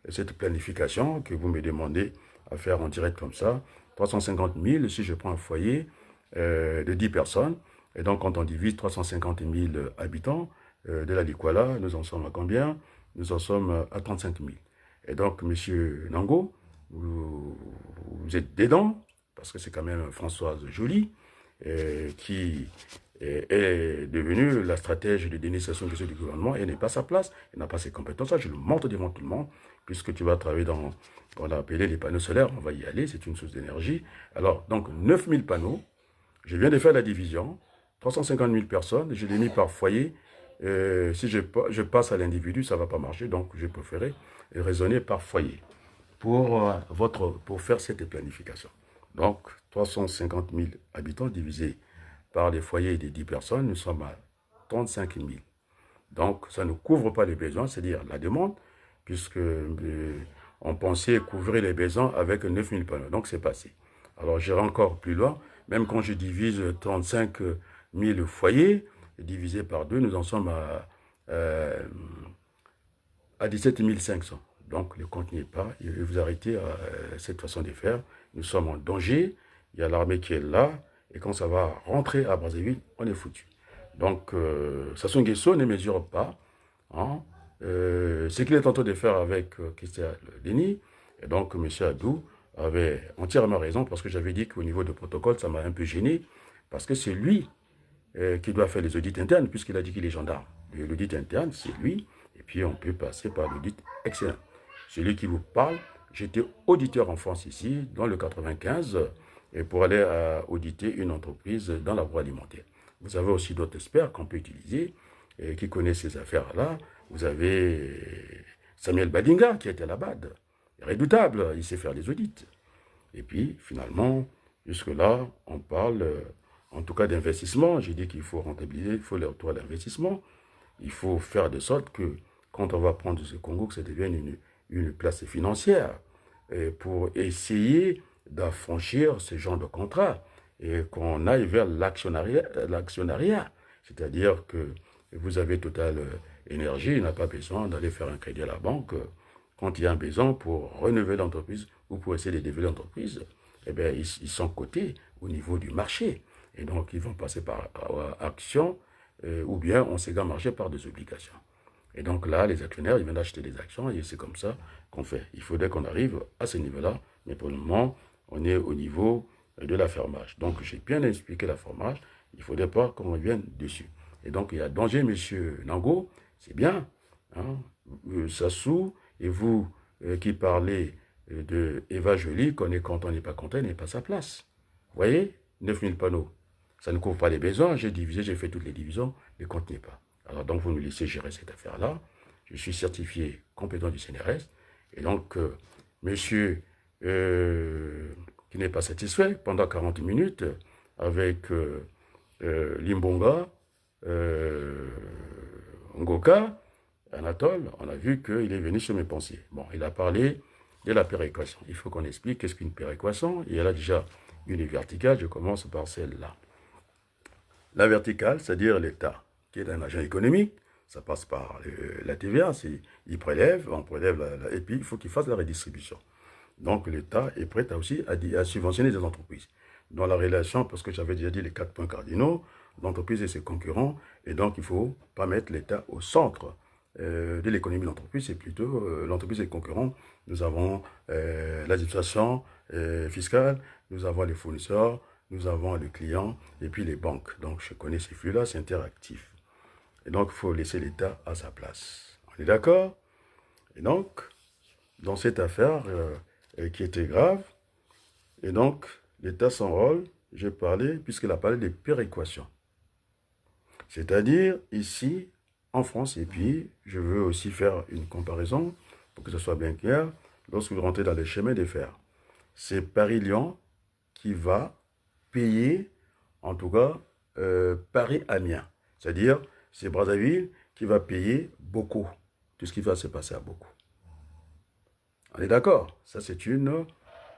cette planification que vous me demandez à faire en direct comme ça, 350 000, si je prends un foyer de 10 personnes, et donc quand on divise 350 000 habitants de la Likwala, nous en sommes à combien? Nous en sommes à 35 000. Et donc, monsieur Nango, vous êtes dedans, parce que c'est quand même Françoise Joly, qui est devenue la stratège de Denis Sassou Nguesso du gouvernement et n'est pas sa place, elle n'a pas ses compétences. Ça, je le montre devant tout le monde, puisque tu vas travailler dans, on a appelé les panneaux solaires, on va y aller, c'est une source d'énergie. Alors, donc, 9000 panneaux, je viens de faire la division, 350 000 personnes, je l'ai mis par foyer. Si je passe à l'individu, ça ne va pas marcher, donc j'ai préféré raisonner par foyer pour faire cette planification. Donc, 350 000 habitants divisés par les foyers de 10 personnes, nous sommes à 35 000. Donc, ça ne couvre pas les besoins, c'est-à-dire la demande, puisque on pensait couvrir les besoins avec 9 000 panneaux. Donc, c'est passé. Alors, j'irai encore plus loin. Même quand je divise 35 000 foyers, divisé par 2, nous en sommes à 17 500. Donc, le compte n'y est pas. Et vous arrêtez cette façon de faire. Nous sommes en danger. Il y a l'armée qui est là. Et quand ça va rentrer à Brazzaville, on est foutu. Donc, Sassou Nguesso ne mesure pas hein, ce qu'il est en train de faire avec Christian Denis. Et donc, M. Adou avait entièrement raison parce que j'avais dit qu'au niveau du protocole, ça m'a un peu gêné. Parce que c'est lui qui doit faire les audits internes, puisqu'il a dit qu'il est gendarme. L'audit interne, c'est lui. Et puis, on peut passer par l'audit externe. Celui qui vous parle, j'étais auditeur en France ici, dans le 95, et pour aller auditer une entreprise dans l'agroalimentaire. Vous avez aussi d'autres experts qu'on peut utiliser, et qui connaissent ces affaires-là. Vous avez Samuel Badinga, qui était à la BAD. Redoutable, il sait faire les audits. Et puis, finalement, jusque-là, on parle, en tout cas d'investissement. J'ai dit qu'il faut rentabiliser, il faut le retour à l'investissement. Il faut faire de sorte que, quand on va prendre ce Congo, que ça devienne une place financière pour essayer d'affranchir ce genre de contrat et qu'on aille vers l'actionnariat. C'est-à-dire que vous avez Total Énergie, il n'a pas besoin d'aller faire un crédit à la banque. Quand il y a un besoin pour renouveler l'entreprise ou pour essayer de développer l'entreprise, eh bien, ils sont cotés au niveau du marché. Et donc, ils vont passer par action ou bien on s'égare marché par des obligations. Et donc là, les actionnaires, ils viennent acheter des actions et c'est comme ça qu'on fait. Il faudrait qu'on arrive à ce niveau-là, mais pour le moment, on est au niveau de l'affermage. Donc, j'ai bien expliqué l'affermage, il ne faudrait pas qu'on revienne dessus. Et donc, il y a danger, monsieur Nango, c'est bien. Hein, Sassou, et vous qui parlez de Eva Joly, qu'on est content, on n'est pas content, il n'est pas sa place. Vous voyez, 9000 panneaux. Ça ne couvre pas les besoins, j'ai divisé, j'ai fait toutes les divisions, ne contenez pas. Alors donc vous nous laissez gérer cette affaire-là. Je suis certifié compétent du CNRS. Et donc, monsieur qui n'est pas satisfait pendant 40 minutes avec Limbonga, Ngoka, Anatole, on a vu qu'il est venu sur mes pensées. Bon, il a parlé de la péréquation. Il faut qu'on explique qu'est-ce qu'une péréquation. Il y en a déjà une verticale, je commence par celle-là. La verticale, c'est-à-dire l'État, qui est un agent économique, ça passe par la TVA, il prélève, on prélève, et puis il faut qu'il fasse la redistribution. Donc l'État est prêt aussi à subventionner des entreprises. Dans la relation, parce que j'avais déjà dit les 4 points cardinaux, l'entreprise et ses concurrents, et donc il ne faut pas mettre l'État au centre de l'économie de l'entreprise, c'est plutôt l'entreprise et les concurrents. Nous avons l'administration fiscale, nous avons les fournisseurs, nous avons les clients et puis les banques. Donc je connais ces flux-là, c'est interactif. Et donc il faut laisser l'État à sa place. On est d'accord? Et donc, dans cette affaire qui était grave, et donc l'État s'enrôle, j'ai parlé, puisqu'il a parlé de péréquation. C'est-à-dire, ici, en France, et puis, je veux aussi faire une comparaison, pour que ce soit bien clair, lorsque vous rentrez dans les chemins de fer, c'est Paris-Lyon qui va payer, en tout cas, Paris-Amiens. C'est-à-dire, c'est Brazzaville qui va payer beaucoup. Tout ce qui va se passer à beaucoup. On est d'accord? Ça, c'est une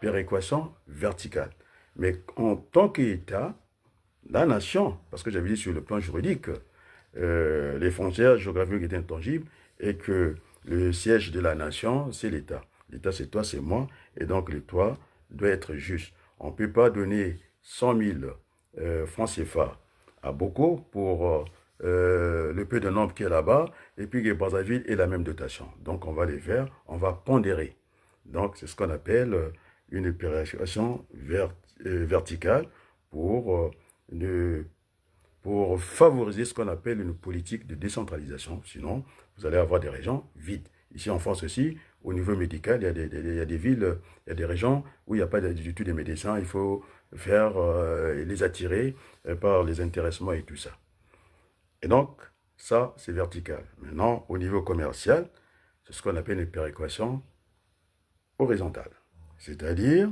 péréquation verticale. Mais en tant qu'État, la nation, parce que j'avais dit sur le plan juridique, les frontières géographiques étaient intangibles et que le siège de la nation, c'est l'État. L'État, c'est toi, c'est moi, et donc le toi doit être juste. On ne peut pas donner 100 000 francs CFA à Boko pour le peu de nombre qui est là-bas, et puis que Brazzaville ait la même dotation. Donc on va les faire, on va pondérer. Donc c'est ce qu'on appelle une péréquation verticale pour favoriser ce qu'on appelle une politique de décentralisation. Sinon, vous allez avoir des régions vides. Ici en France aussi, au niveau médical, il y a des villes, il y a des régions où il n'y a pas du tout de médecins. Il faut faire les attirer par les intéressements et tout ça. Et donc, ça, c'est vertical. Maintenant, au niveau commercial, c'est ce qu'on appelle une péréquation horizontale. C'est-à-dire,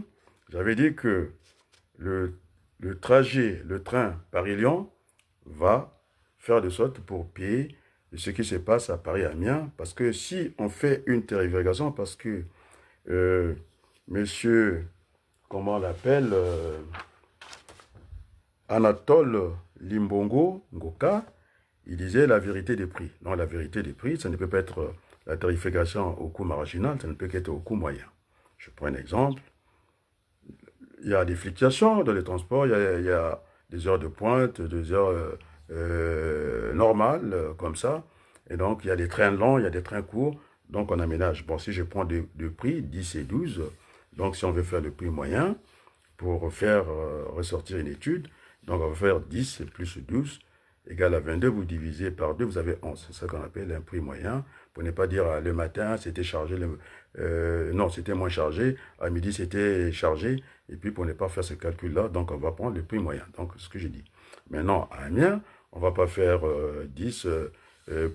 j'avais dit que le trajet, le train Paris-Lyon va faire de sorte pour payer ce qui se passe à Paris-Amiens. Parce que si on fait une tarification, parce que monsieur, comment on l'appelle, Anatole Limbongo, Ngoka, il disait la vérité des prix. Non, la vérité des prix, ça ne peut pas être la tarification au coût marginal, ça ne peut qu'être au coût moyen. Je prends un exemple. Il y a des fluctuations dans les transports, il y a des heures de pointe, des heures normales, comme ça. Et donc, il y a des trains longs, il y a des trains courts. Donc, on aménage. Bon, si je prends deux prix, 10 et 12, donc si on veut faire le prix moyen, pour faire ressortir une étude, donc on va faire 10 plus 12 égale à 22, vous divisez par 2, vous avez 11. C'est ça qu'on appelle un prix moyen. Pour ne pas dire le matin, c'était chargé, non, c'était moins chargé, à midi, c'était chargé, et puis pour ne pas faire ce calcul-là, donc on va prendre le prix moyen. Donc, ce que j'ai dit. Maintenant, à Amiens, on ne va pas faire 10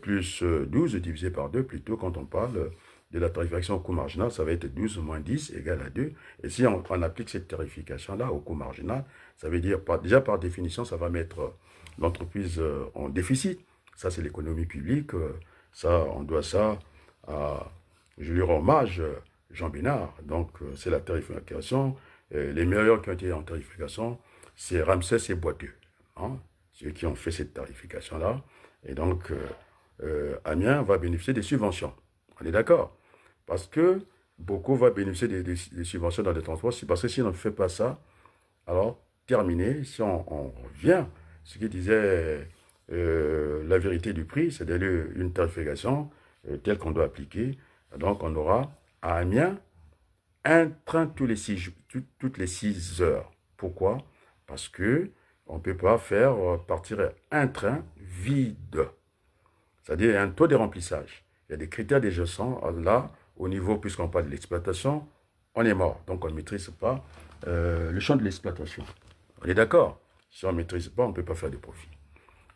plus 12 divisé par 2, plutôt quand on parle de la tarification au coût marginal, ça va être 12 moins 10 égale à 2. Et si on applique cette tarification-là au coût marginal, ça veut dire, déjà par définition, ça va mettre l'entreprise en déficit. Ça, c'est l'économie publique. Ça, on doit ça à je lui rends hommage, Jean Bénard. Donc, c'est la tarification. Les meilleurs qui ont été en tarification, c'est Ramsès et Boiteux. Hein, ceux qui ont fait cette tarification-là. Et donc, Amiens va bénéficier des subventions. On est d'accord? Parce que beaucoup vont bénéficier des subventions dans les transports. Parce que si on ne fait pas ça, alors, terminé, si on revient, ce qui disait la vérité du prix, c'est-à-dire une tarification telle qu'on doit appliquer. Donc, on aura à Amiens un train toutes les 6 heures. Pourquoi? Parce que on ne peut pas faire partir un train vide. C'est-à-dire un taux de remplissage. Il y a des critères déjacents. Là, au niveau, puisqu'on parle de l'exploitation, on est mort. Donc, on ne maîtrise pas le champ de l'exploitation. On est d'accord? Si on ne maîtrise pas, on ne peut pas faire de profit.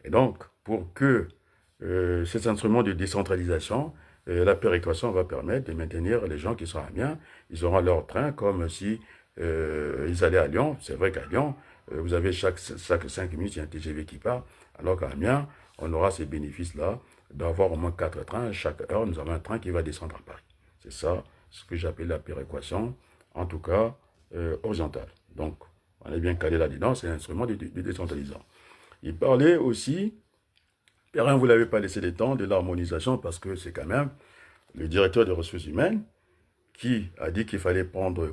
Et donc, pour que cet instrument de décentralisation, la péréquation va permettre de maintenir les gens qui sont à Amiens. Ils auront leur train comme si ils allaient à Lyon. C'est vrai qu'à Lyon, vous avez chaque 5 minutes, il y a un TGV qui part. Alors qu'à Amiens, on aura ces bénéfices-là d'avoir au moins 4 trains. Chaque heure, nous avons un train qui va descendre à Paris. C'est ça ce que j'appelle la péréquation, en tout cas horizontale. Donc, on est bien calé là-dedans, c'est un instrument de décentralisation. Il parlait aussi, Perrin, vous ne l'avez pas laissé le temps, de l'harmonisation, parce que c'est quand même le directeur des ressources humaines qui a dit qu'il fallait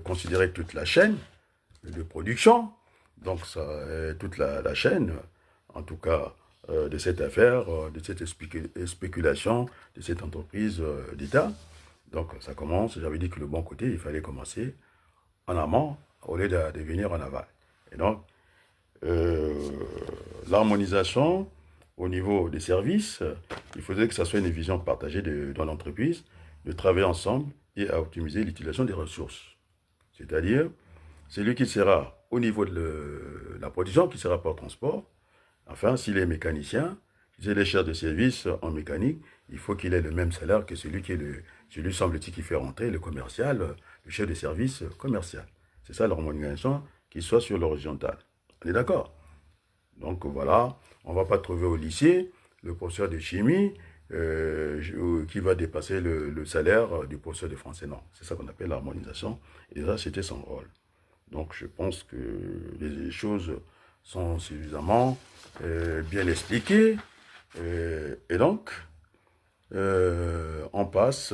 considérer toute la chaîne de production, donc ça, toute la chaîne, en tout cas, de cette affaire, de cette spéculation, de cette entreprise d'État. Donc ça commence, j'avais dit que le bon côté, il fallait commencer en amont au lieu de venir en aval. Et donc, l'harmonisation au niveau des services, il faudrait que ça soit une vision partagée dans l'entreprise, de travailler ensemble et à optimiser l'utilisation des ressources. C'est-à-dire, celui qui sera au niveau de la production, qui sera par transport, enfin, s'il est mécanicien, s'il est chef de service en mécanique, il faut qu'il ait le même salaire que celui semble-t-il, qui fait rentrer le commercial, le chef de service commercial. C'est ça l'harmonisation, qu'il soit sur l'horizontale. On est d'accord? Donc voilà, on ne va pas trouver au lycée le professeur de chimie qui va dépasser le salaire du professeur de français. Non, c'est ça qu'on appelle l'harmonisation. Et ça, c'était son rôle. Donc je pense que les choses sont suffisamment bien expliquées. Et donc, on passe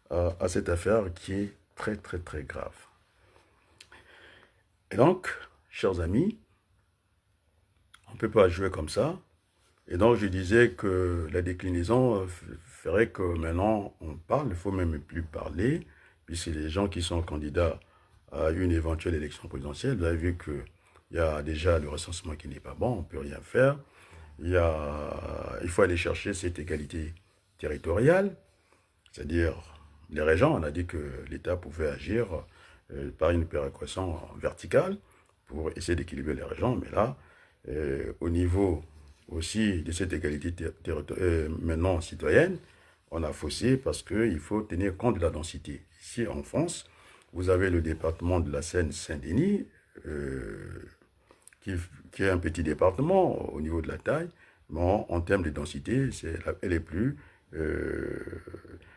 à cette affaire qui est très, très, très grave. Et donc, chers amis, on ne peut pas jouer comme ça. Et donc, je disais que la déclinaison ferait que maintenant, on parle, il ne faut même plus parler, puisque les gens qui sont candidats à une éventuelle élection présidentielle, vous avez vu qu'il y a déjà le recensement qui n'est pas bon, on ne peut rien faire. Il faut aller chercher cette égalité territoriale, c'est-à-dire les régions, on a dit que l'État pouvait agir par une péréquation verticale pour essayer d'équilibrer les régions, mais là, au niveau aussi de cette égalité maintenant citoyenne, on a faussé parce qu'il faut tenir compte de la densité. Ici, en France, vous avez le département de la Seine-Saint-Denis, qui est un petit département au niveau de la taille, mais en termes de densité, elle est plus...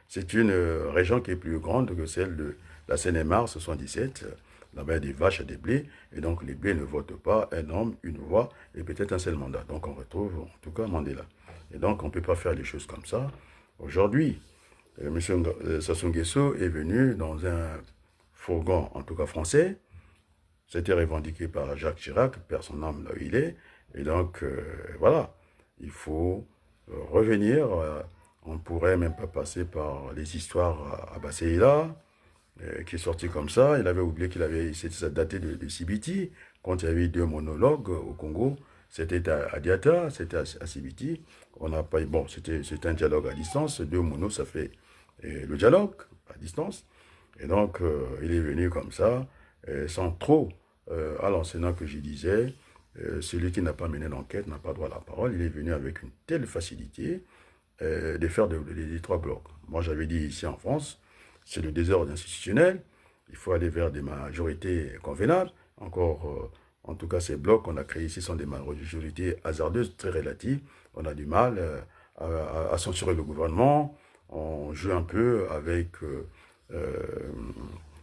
c'est une région qui est plus grande que celle de la Seine-et-Marne, 77. Là-bas, il y a des vaches et des blés, et donc les blés ne votent pas un homme, une voix, et peut-être un seul mandat. Donc on retrouve en tout cas Mandela. Et donc on ne peut pas faire les choses comme ça. Aujourd'hui, M. Sassou Nguesso est venu dans un fourgon, en tout cas français. C'était revendiqué par Jacques Chirac, personne n'aime là où il est. Et donc, voilà, il faut revenir. On ne pourrait même pas passer par les histoires à Basseïla, qui est sorti comme ça. Il avait oublié ça datait de Sibiti, quand il y avait eu 2 monologues au Congo. C'était à Diata, c'était à Sibiti. On n'a pas, bon, c'était un dialogue à distance. 2 monos, ça fait le dialogue à distance. Et donc, il est venu comme ça, sans trop, à l'enseignant que je disais, celui qui n'a pas mené l'enquête n'a pas droit à la parole. Il est venu avec une telle facilité de faire les 3 blocs. Moi, j'avais dit ici en France, c'est le désordre institutionnel. Il faut aller vers des majorités convenables. Encore, en tout cas, ces blocs qu'on a créés ici sont des majorités hasardeuses, très relatives. On a du mal à censurer le gouvernement. on joue un peu avec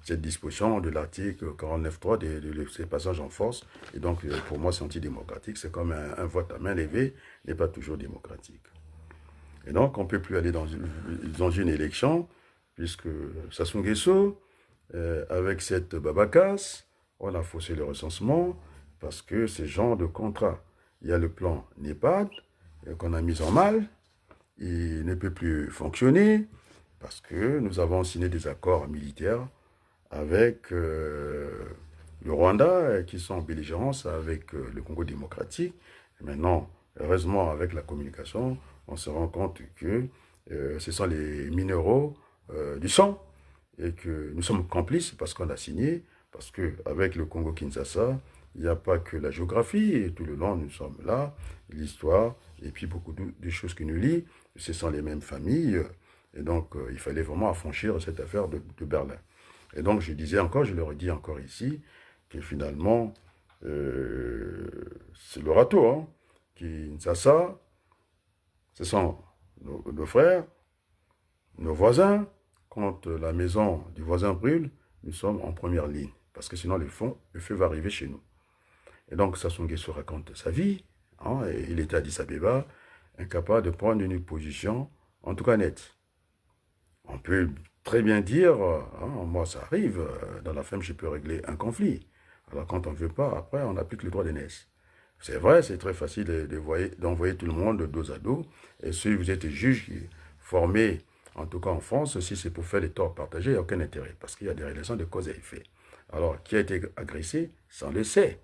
cette disposition de l'article 49.3 de ces passages en force. Et donc, pour moi, c'est antidémocratique. C'est comme un vote à main levée n'est pas toujours démocratique. Et donc, on ne peut plus aller dans une élection, puisque Sassou Nguesso, avec cette babacasse, on a faussé le recensement, parce que ce genre de contrat, il y a le plan NEPAD qu'on a mis en mal, il ne peut plus fonctionner, parce que nous avons signé des accords militaires avec le Rwanda, qui sont en belligérance avec le Congo démocratique. Et maintenant, heureusement, avec la communication, on se rend compte que ce sont les minéraux du sang et que nous sommes complices parce qu'on a signé, parce qu'avec le Congo-Kinshasa, il n'y a pas que la géographie, et tout le long, nous sommes là, l'histoire, et puis beaucoup de choses qui nous lient, ce sont les mêmes familles, et donc il fallait vraiment affranchir cette affaire de Berlin. Et donc je disais encore, je le redis encore ici, que finalement, c'est le râteau, hein, Kinshasa, ce sont nos frères, nos voisins. Quand la maison du voisin brûle, nous sommes en première ligne. Parce que sinon, le feu va arriver chez nous. Et donc, Sassou Nguesso raconte sa vie. Hein, et il était à Addis Abeba, incapable de prendre une position, en tout cas nette. On peut très bien dire, hein, moi ça arrive, dans la femme je peux régler un conflit. Alors quand on ne veut pas, après on applique le droit d'aînesse. C'est vrai, c'est très facile d'envoyer tout le monde dos à dos. Et si vous êtes juge formé, en tout cas en France, si c'est pour faire des torts partagés, il n'y a aucun intérêt. Parce qu'il y a des relations de cause et effet. Alors, qui a été agressé, ça on le sait.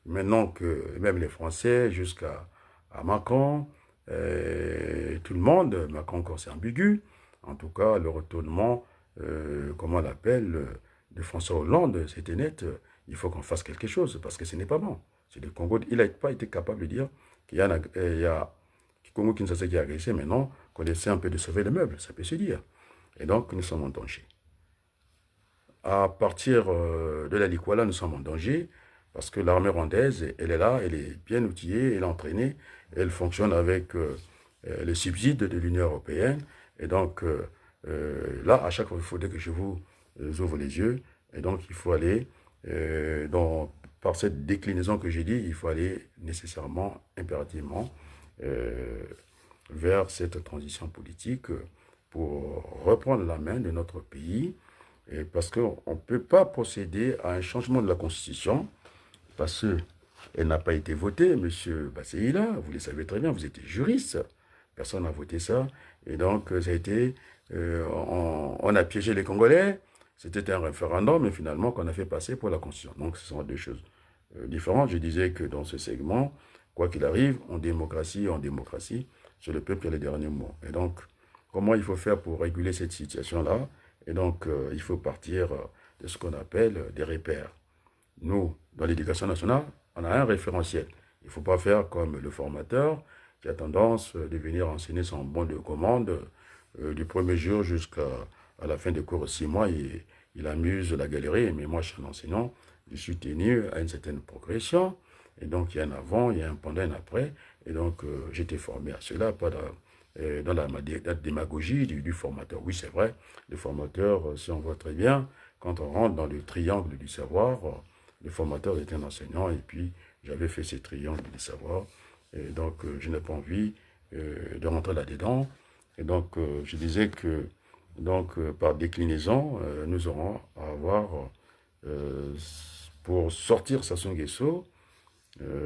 Maintenant que même les Français, jusqu'à Macron, tout le monde, Macron encore c'est ambigu, en tout cas le retournement, comment on l'appelle, de François Hollande, c'était net, il faut qu'on fasse quelque chose, parce que ce n'est pas bon. C'est le Congo, il n'a pas été capable de dire qu'il y a, Congo Kinshasa qui a agressé, maintenant qu'on essaie un peu de sauver le meuble, ça peut se dire. Et donc nous sommes en danger. À partir de la Likwala, nous sommes en danger, parce que l'armée rwandaise, elle est là, elle est bien outillée, elle est entraînée, elle fonctionne avec les subsides de l'Union européenne. Et donc, là, à chaque fois, il faudrait que je vous ouvre les yeux. Et donc, il faut aller, par cette déclinaison que j'ai dit, il faut aller nécessairement, impérativement, vers cette transition politique pour reprendre la main de notre pays. Et parce qu'on ne peut pas procéder à un changement de la Constitution parce qu'elle n'a pas été votée. Monsieur Basseïla, vous le savez très bien, vous êtes juriste. Personne n'a voté ça. Et donc, ça a été, on a piégé les Congolais. C'était un référendum, mais finalement, qu'on a fait passer pour la Constitution. Donc, ce sont deux choses différentes. Je disais que dans ce segment, quoi qu'il arrive, en démocratie, c'est le peuple qui a les derniers mots. Et donc, comment il faut faire pour réguler cette situation-là? Et donc, il faut partir de ce qu'on appelle des repères. Nous, dans l'éducation nationale, on a un référentiel. Il ne faut pas faire comme le formateur qui a tendance de venir enseigner son bon de commande du premier jour jusqu'à la fin des cours 6 mois. Il amuse la galerie, mais moi, je suis un enseignant, je suis tenu à une certaine progression. Et donc, il y a un avant, il y a un pendant, un après. Et donc, j'étais formé à cela, pas dans la démagogie du formateur. Oui, c'est vrai, le formateur, si on voit très bien, quand on rentre dans le triangle du savoir, le formateur était un enseignant et puis j'avais fait ces triangles du savoir. Et donc, je n'ai pas envie de rentrer là-dedans. Et donc, je disais que donc, par déclinaison, nous aurons à avoir, pour sortir Sassou Nguesso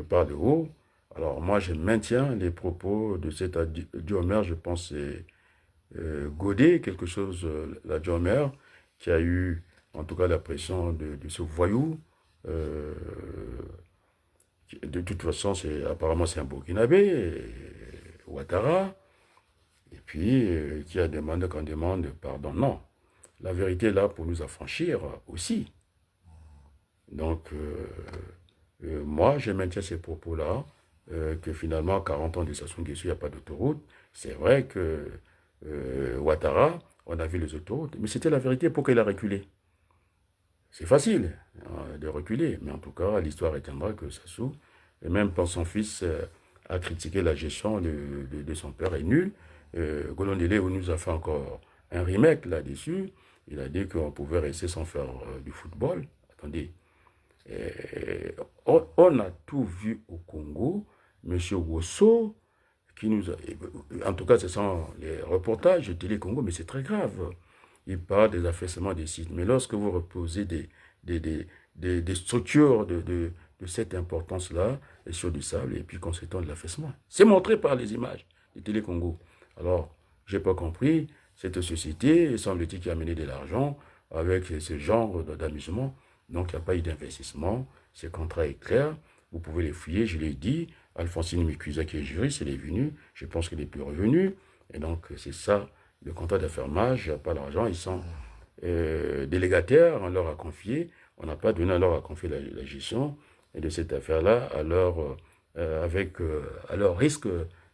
par le haut. Alors, moi, je maintiens les propos de cet Diomer, je pense c'est Godet, quelque chose, la Diomer, qui a eu, en tout cas, la pression de ce voyou. De toute façon, apparemment, c'est un Burkinabé, Ouattara, et puis qui a demandé qu'on demande pardon. Non, la vérité est là pour nous affranchir aussi. Donc, moi, je maintiens ces propos-là, que finalement, 40 ans de Sassou Nguesso, il n'y a pas d'autoroute. C'est vrai que Ouattara, on a vu les autoroutes, mais c'était la vérité pour qu'il a reculé. C'est facile de reculer, mais en tout cas, l'histoire retiendra que Sassou, et même quand son fils a critiqué la gestion de son père, est nul, Golondele nous a fait encore un remake là-dessus. Il a dit qu'on pouvait rester sans faire du football. Attendez. On a tout vu au Congo. Monsieur Wosso, qui nous a... En tout cas, ce sont les reportages de Télé Congo, mais c'est très grave. Il parle des affaissements des sites. Mais lorsque vous reposez des structures de cette importance-là, sur du sable, et puis conséquent de l'affaissement, c'est montré par les images de Télé Congo. Alors, je n'ai pas compris, cette société, semble-t-il, qui a mené de l'argent avec ce genre d'amusement. Donc, il n'y a pas eu d'investissement. Ce contrat est clair. Vous pouvez les fouiller, je l'ai dit. Alphonsine Mikuza, qui est juriste, elle est venue. Je pense qu'elle n'est plus revenue. Et donc, c'est ça, le contrat d'affermage. Il n'y a pas l'argent. Ils sont délégataires. On leur a confié. On n'a pas donné, on leur a confié la gestion de cette affaire-là. Alors, à leur risque,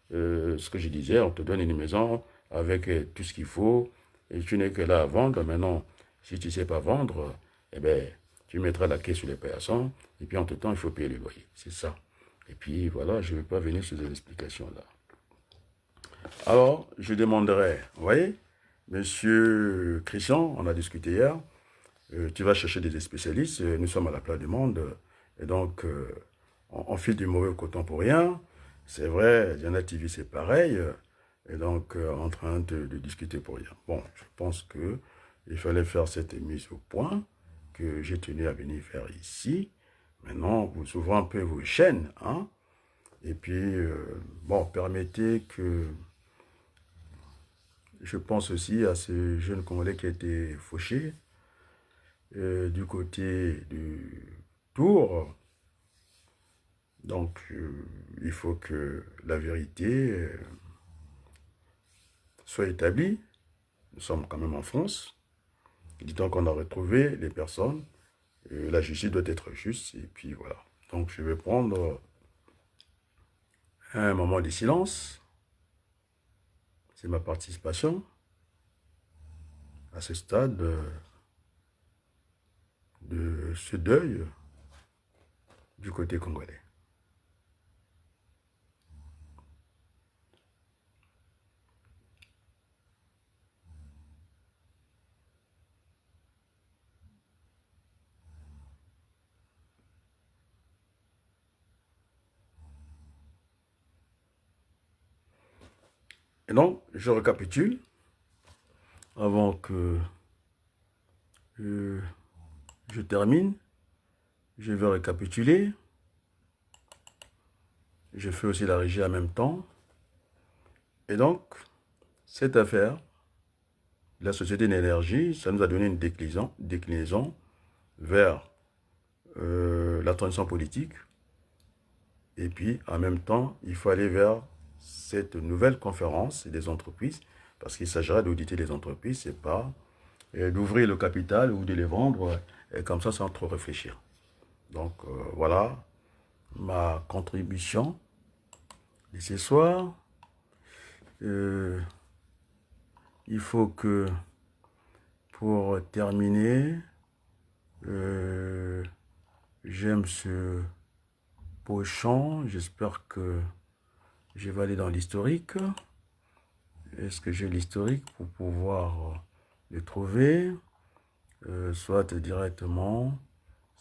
ce que je disais, on te donne une maison avec tout ce qu'il faut. Et tu n'es que là à vendre. Maintenant, si tu ne sais pas vendre, eh bien, tu mettras la caisse sur les personnes, et puis entre temps, il faut payer le loyer. C'est ça. Et puis voilà, je ne vais pas venir sur ces explications-là. Alors, je demanderai, vous voyez, monsieur Christian, on a discuté hier, tu vas chercher des spécialistes, nous sommes à la place du monde, et donc, on file du mauvais coton pour rien. C'est vrai, Diana TV, c'est pareil, et donc, en train de discuter pour rien. Bon, je pense qu'il fallait faire cette mise au point que j'ai tenu à venir faire ici. Maintenant, vous ouvrez un peu vos chaînes, hein. Et puis, bon, permettez que je pense aussi à ce jeune Congolais qui a été fauché du côté du Tour. Donc, il faut que la vérité soit établie. Nous sommes quand même en France. Dit-on qu'on a retrouvé les personnes, la justice doit être juste, et puis voilà. Donc je vais prendre un moment de silence. C'est ma participation à ce stade de ce deuil du côté congolais. Et donc, je récapitule avant que je termine. Je vais récapituler. Je fais aussi la régie en même temps. Et donc, cette affaire, la société d'énergie, ça nous a donné une déclinaison vers la transition politique. Et puis, en même temps, il faut aller vers cette nouvelle conférence des entreprises, parce qu'il s'agira d'auditer les entreprises, c'est pas d'ouvrir le capital ou de les vendre, et comme ça, sans trop réfléchir. Donc, voilà ma contribution de ce soir. Il faut que, pour terminer, j'aime ce pochon. J'espère que je vais aller dans l'historique. Est-ce que j'ai l'historique pour pouvoir le trouver? Soit directement.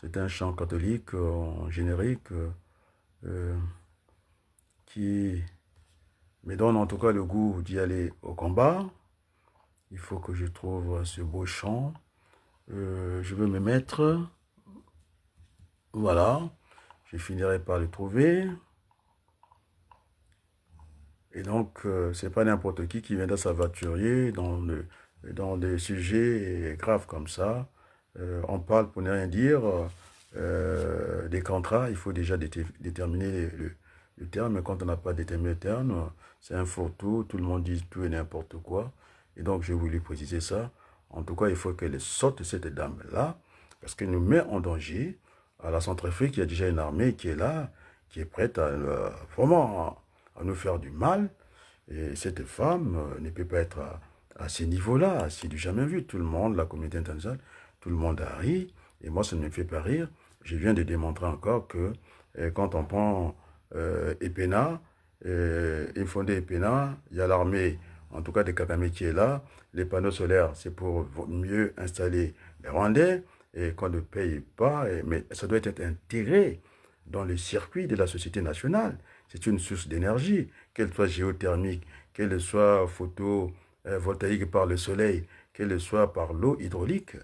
C'est un chant catholique en générique qui me donne en tout cas le goût d'y aller au combat. Il faut que je trouve ce beau chant. Je vais me mettre. Voilà. Je finirai par le trouver. Et donc, c'est pas n'importe qui viendra s'aventurer dans des sujets graves comme ça. On parle pour ne rien dire des contrats. Il faut déjà déterminer le terme. Mais quand on n'a pas déterminé le terme, c'est un fourre-tout. Tout le monde dit tout et n'importe quoi. Et donc, j'ai voulu préciser ça. En tout cas, il faut qu'elle sorte cette dame-là, parce qu'elle nous met en danger. À la Centrafrique, il y a déjà une armée qui est là, qui est prête à vraiment à nous faire du mal. Et cette femme ne peut pas être à ces niveaux-là. C'est du jamais vu. Tout le monde, la communauté internationale, tout le monde a ri. Et moi, ça ne me fait pas rire. Je viens de démontrer encore que quand on prend Epena, Infondé Epena, il y a l'armée en tout cas de Kagame qui est là. Les panneaux solaires, c'est pour mieux installer les Rwandais et qu'on ne paye pas, mais ça doit être intégré dans le circuit de la société nationale. C'est une source d'énergie, qu'elle soit géothermique, qu'elle soit photovoltaïque par le soleil, qu'elle soit par l'eau hydraulique.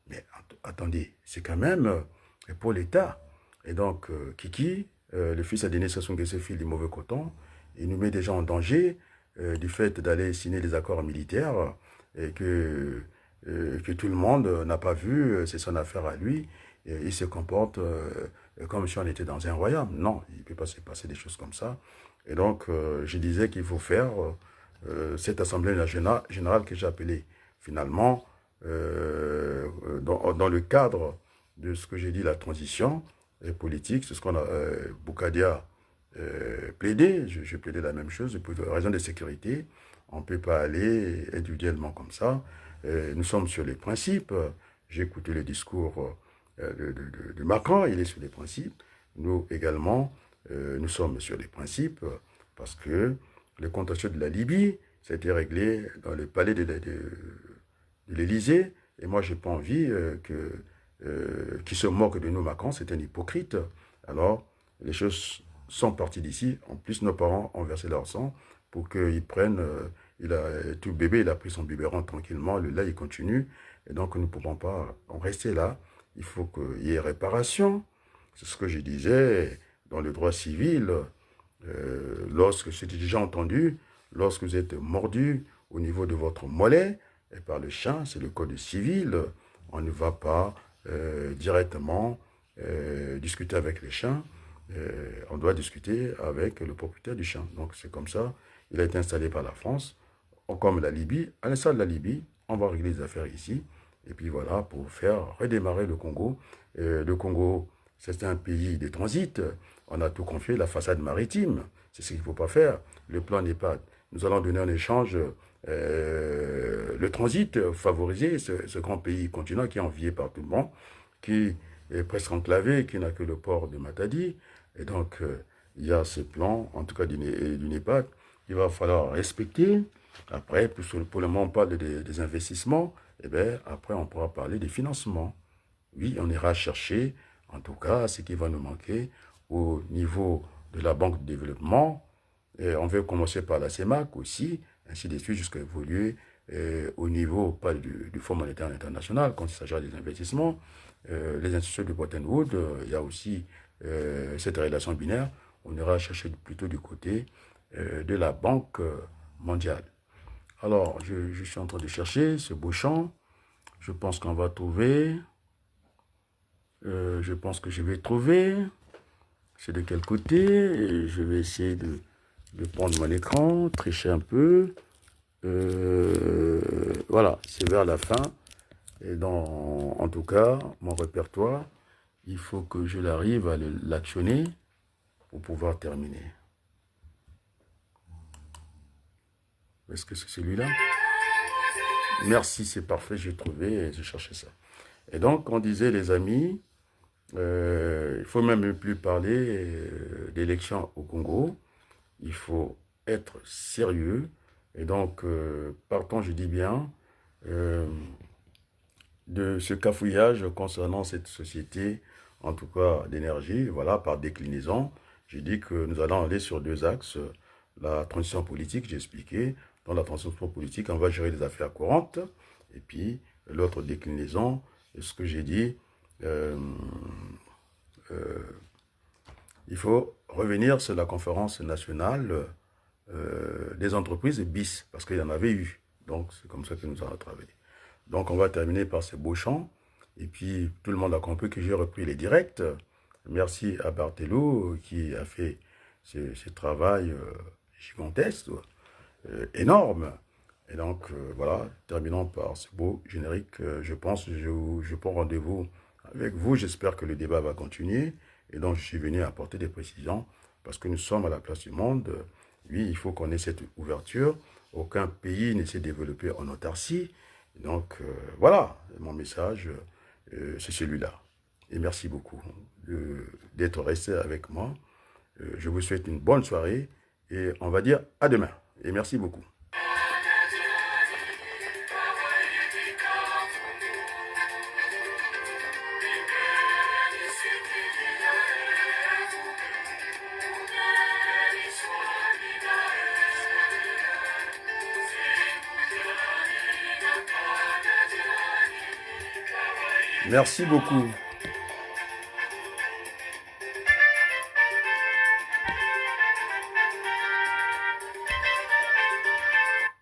Mais attendez, c'est quand même pour l'État. Et donc, Kiki, le fils a donné Sassou Nguesso file du mauvais coton, il nous met déjà en danger du fait d'aller signer des accords militaires et que tout le monde n'a pas vu, c'est son affaire à lui. Et il se comporte comme si on était dans un royaume. Non, il ne peut pas se passer des choses comme ça. Et donc, je disais qu'il faut faire cette assemblée générale que j'ai appelée finalement, dans le cadre de ce que j'ai dit, la transition politique, c'est ce qu'on a, Boukadia plaidé, je plaidais la même chose, pour raison de sécurité, on ne peut pas aller individuellement comme ça. Nous sommes sur les principes. J'ai écouté le discours de Macron, il est sur les principes. Nous également, nous sommes sur les principes parce que le contentieux de la Libye, ça a été réglé dans le palais de l'Élysée. Et moi, je n'ai pas envie qu'il se moque de nous, Macron, c'est un hypocrite. Alors, les choses sont parties d'ici. En plus, nos parents ont versé leur sang pour qu'ils prennent... tout bébé, il a pris son biberon tranquillement, le lait, il continue. Et donc, nous ne pouvons pas en rester là. Il faut qu'il y ait réparation. C'est ce que je disais dans le droit civil. Lorsque c'était déjà entendu, lorsque vous êtes mordu au niveau de votre mollet, et par le chien, c'est le code civil, on ne va pas directement discuter avec les chiens, on doit discuter avec le propriétaire du chien. Donc c'est comme ça, il a été installé par la France, comme la Libye. À l'instar de la Libye, on va régler les affaires ici, et puis voilà, pour faire redémarrer le Congo. Le Congo, c'est un pays de transit, on a tout confié, la façade maritime, c'est ce qu'il ne faut pas faire. Le plan n'est pas... Nous allons donner en échange le transit, favoriser ce grand pays continent qui est envié par tout le monde, qui est presque enclavé, qui n'a que le port de Matadi. Et donc, il y a ce plan, en tout cas du NEPAD, qu'il va falloir respecter. Après, pour le moment, on parle des investissements. Et bien, après, on pourra parler des financements. Oui, on ira chercher, en tout cas, ce qui va nous manquer au niveau de la Banque de développement. Et on veut commencer par la CEMAC aussi, ainsi de suite, jusqu'à évoluer au niveau pas du Fonds monétaire international, quand il s'agira des investissements. Les institutions de Bretton Woods, il y a aussi cette relation binaire. On ira chercher plutôt du côté de la Banque mondiale. Alors, je suis en train de chercher ce beau champ. Je pense qu'on va trouver. Je pense que je vais trouver. C'est de quel côté? Et je vais essayer de prendre mon écran, tricher un peu. Voilà, c'est vers la fin. Et en tout cas, mon répertoire, il faut que je l'arrive à l'actionner pour pouvoir terminer. Est-ce que c'est celui-là? Merci, c'est parfait, j'ai trouvé et j'ai cherché ça. Et donc, on disait, les amis, il ne faut même plus parler d'élections au Congo. Il faut être sérieux. Et donc, partons, je dis bien, de ce cafouillage concernant cette société, en tout cas d'énergie, voilà, par déclinaison. J'ai dit que nous allons aller sur deux axes. La transition politique, j'ai expliqué. Dans la transition politique, on va gérer les affaires courantes. Et puis, l'autre déclinaison, ce que j'ai dit, il faut revenir sur la conférence nationale des entreprises BIS, parce qu'il y en avait eu. Donc, c'est comme ça que nous allons travailler. Donc, on va terminer par ces beaux chants. Et puis, tout le monde a compris que j'ai repris les directs. Merci à Barthelou qui a fait ce travail gigantesque, énorme. Et donc, voilà, terminons par ce beau générique. Je pense, je prends rendez-vous avec vous. J'espère que le débat va continuer. Et donc, je suis venu apporter des précisions parce que nous sommes à la place du monde. Oui, il faut qu'on ait cette ouverture. Aucun pays ne s'est développé en autarcie. Donc, voilà, mon message, c'est celui-là. Et merci beaucoup d'être resté avec moi. Je vous souhaite une bonne soirée et on va dire à demain. Et merci beaucoup. Merci beaucoup.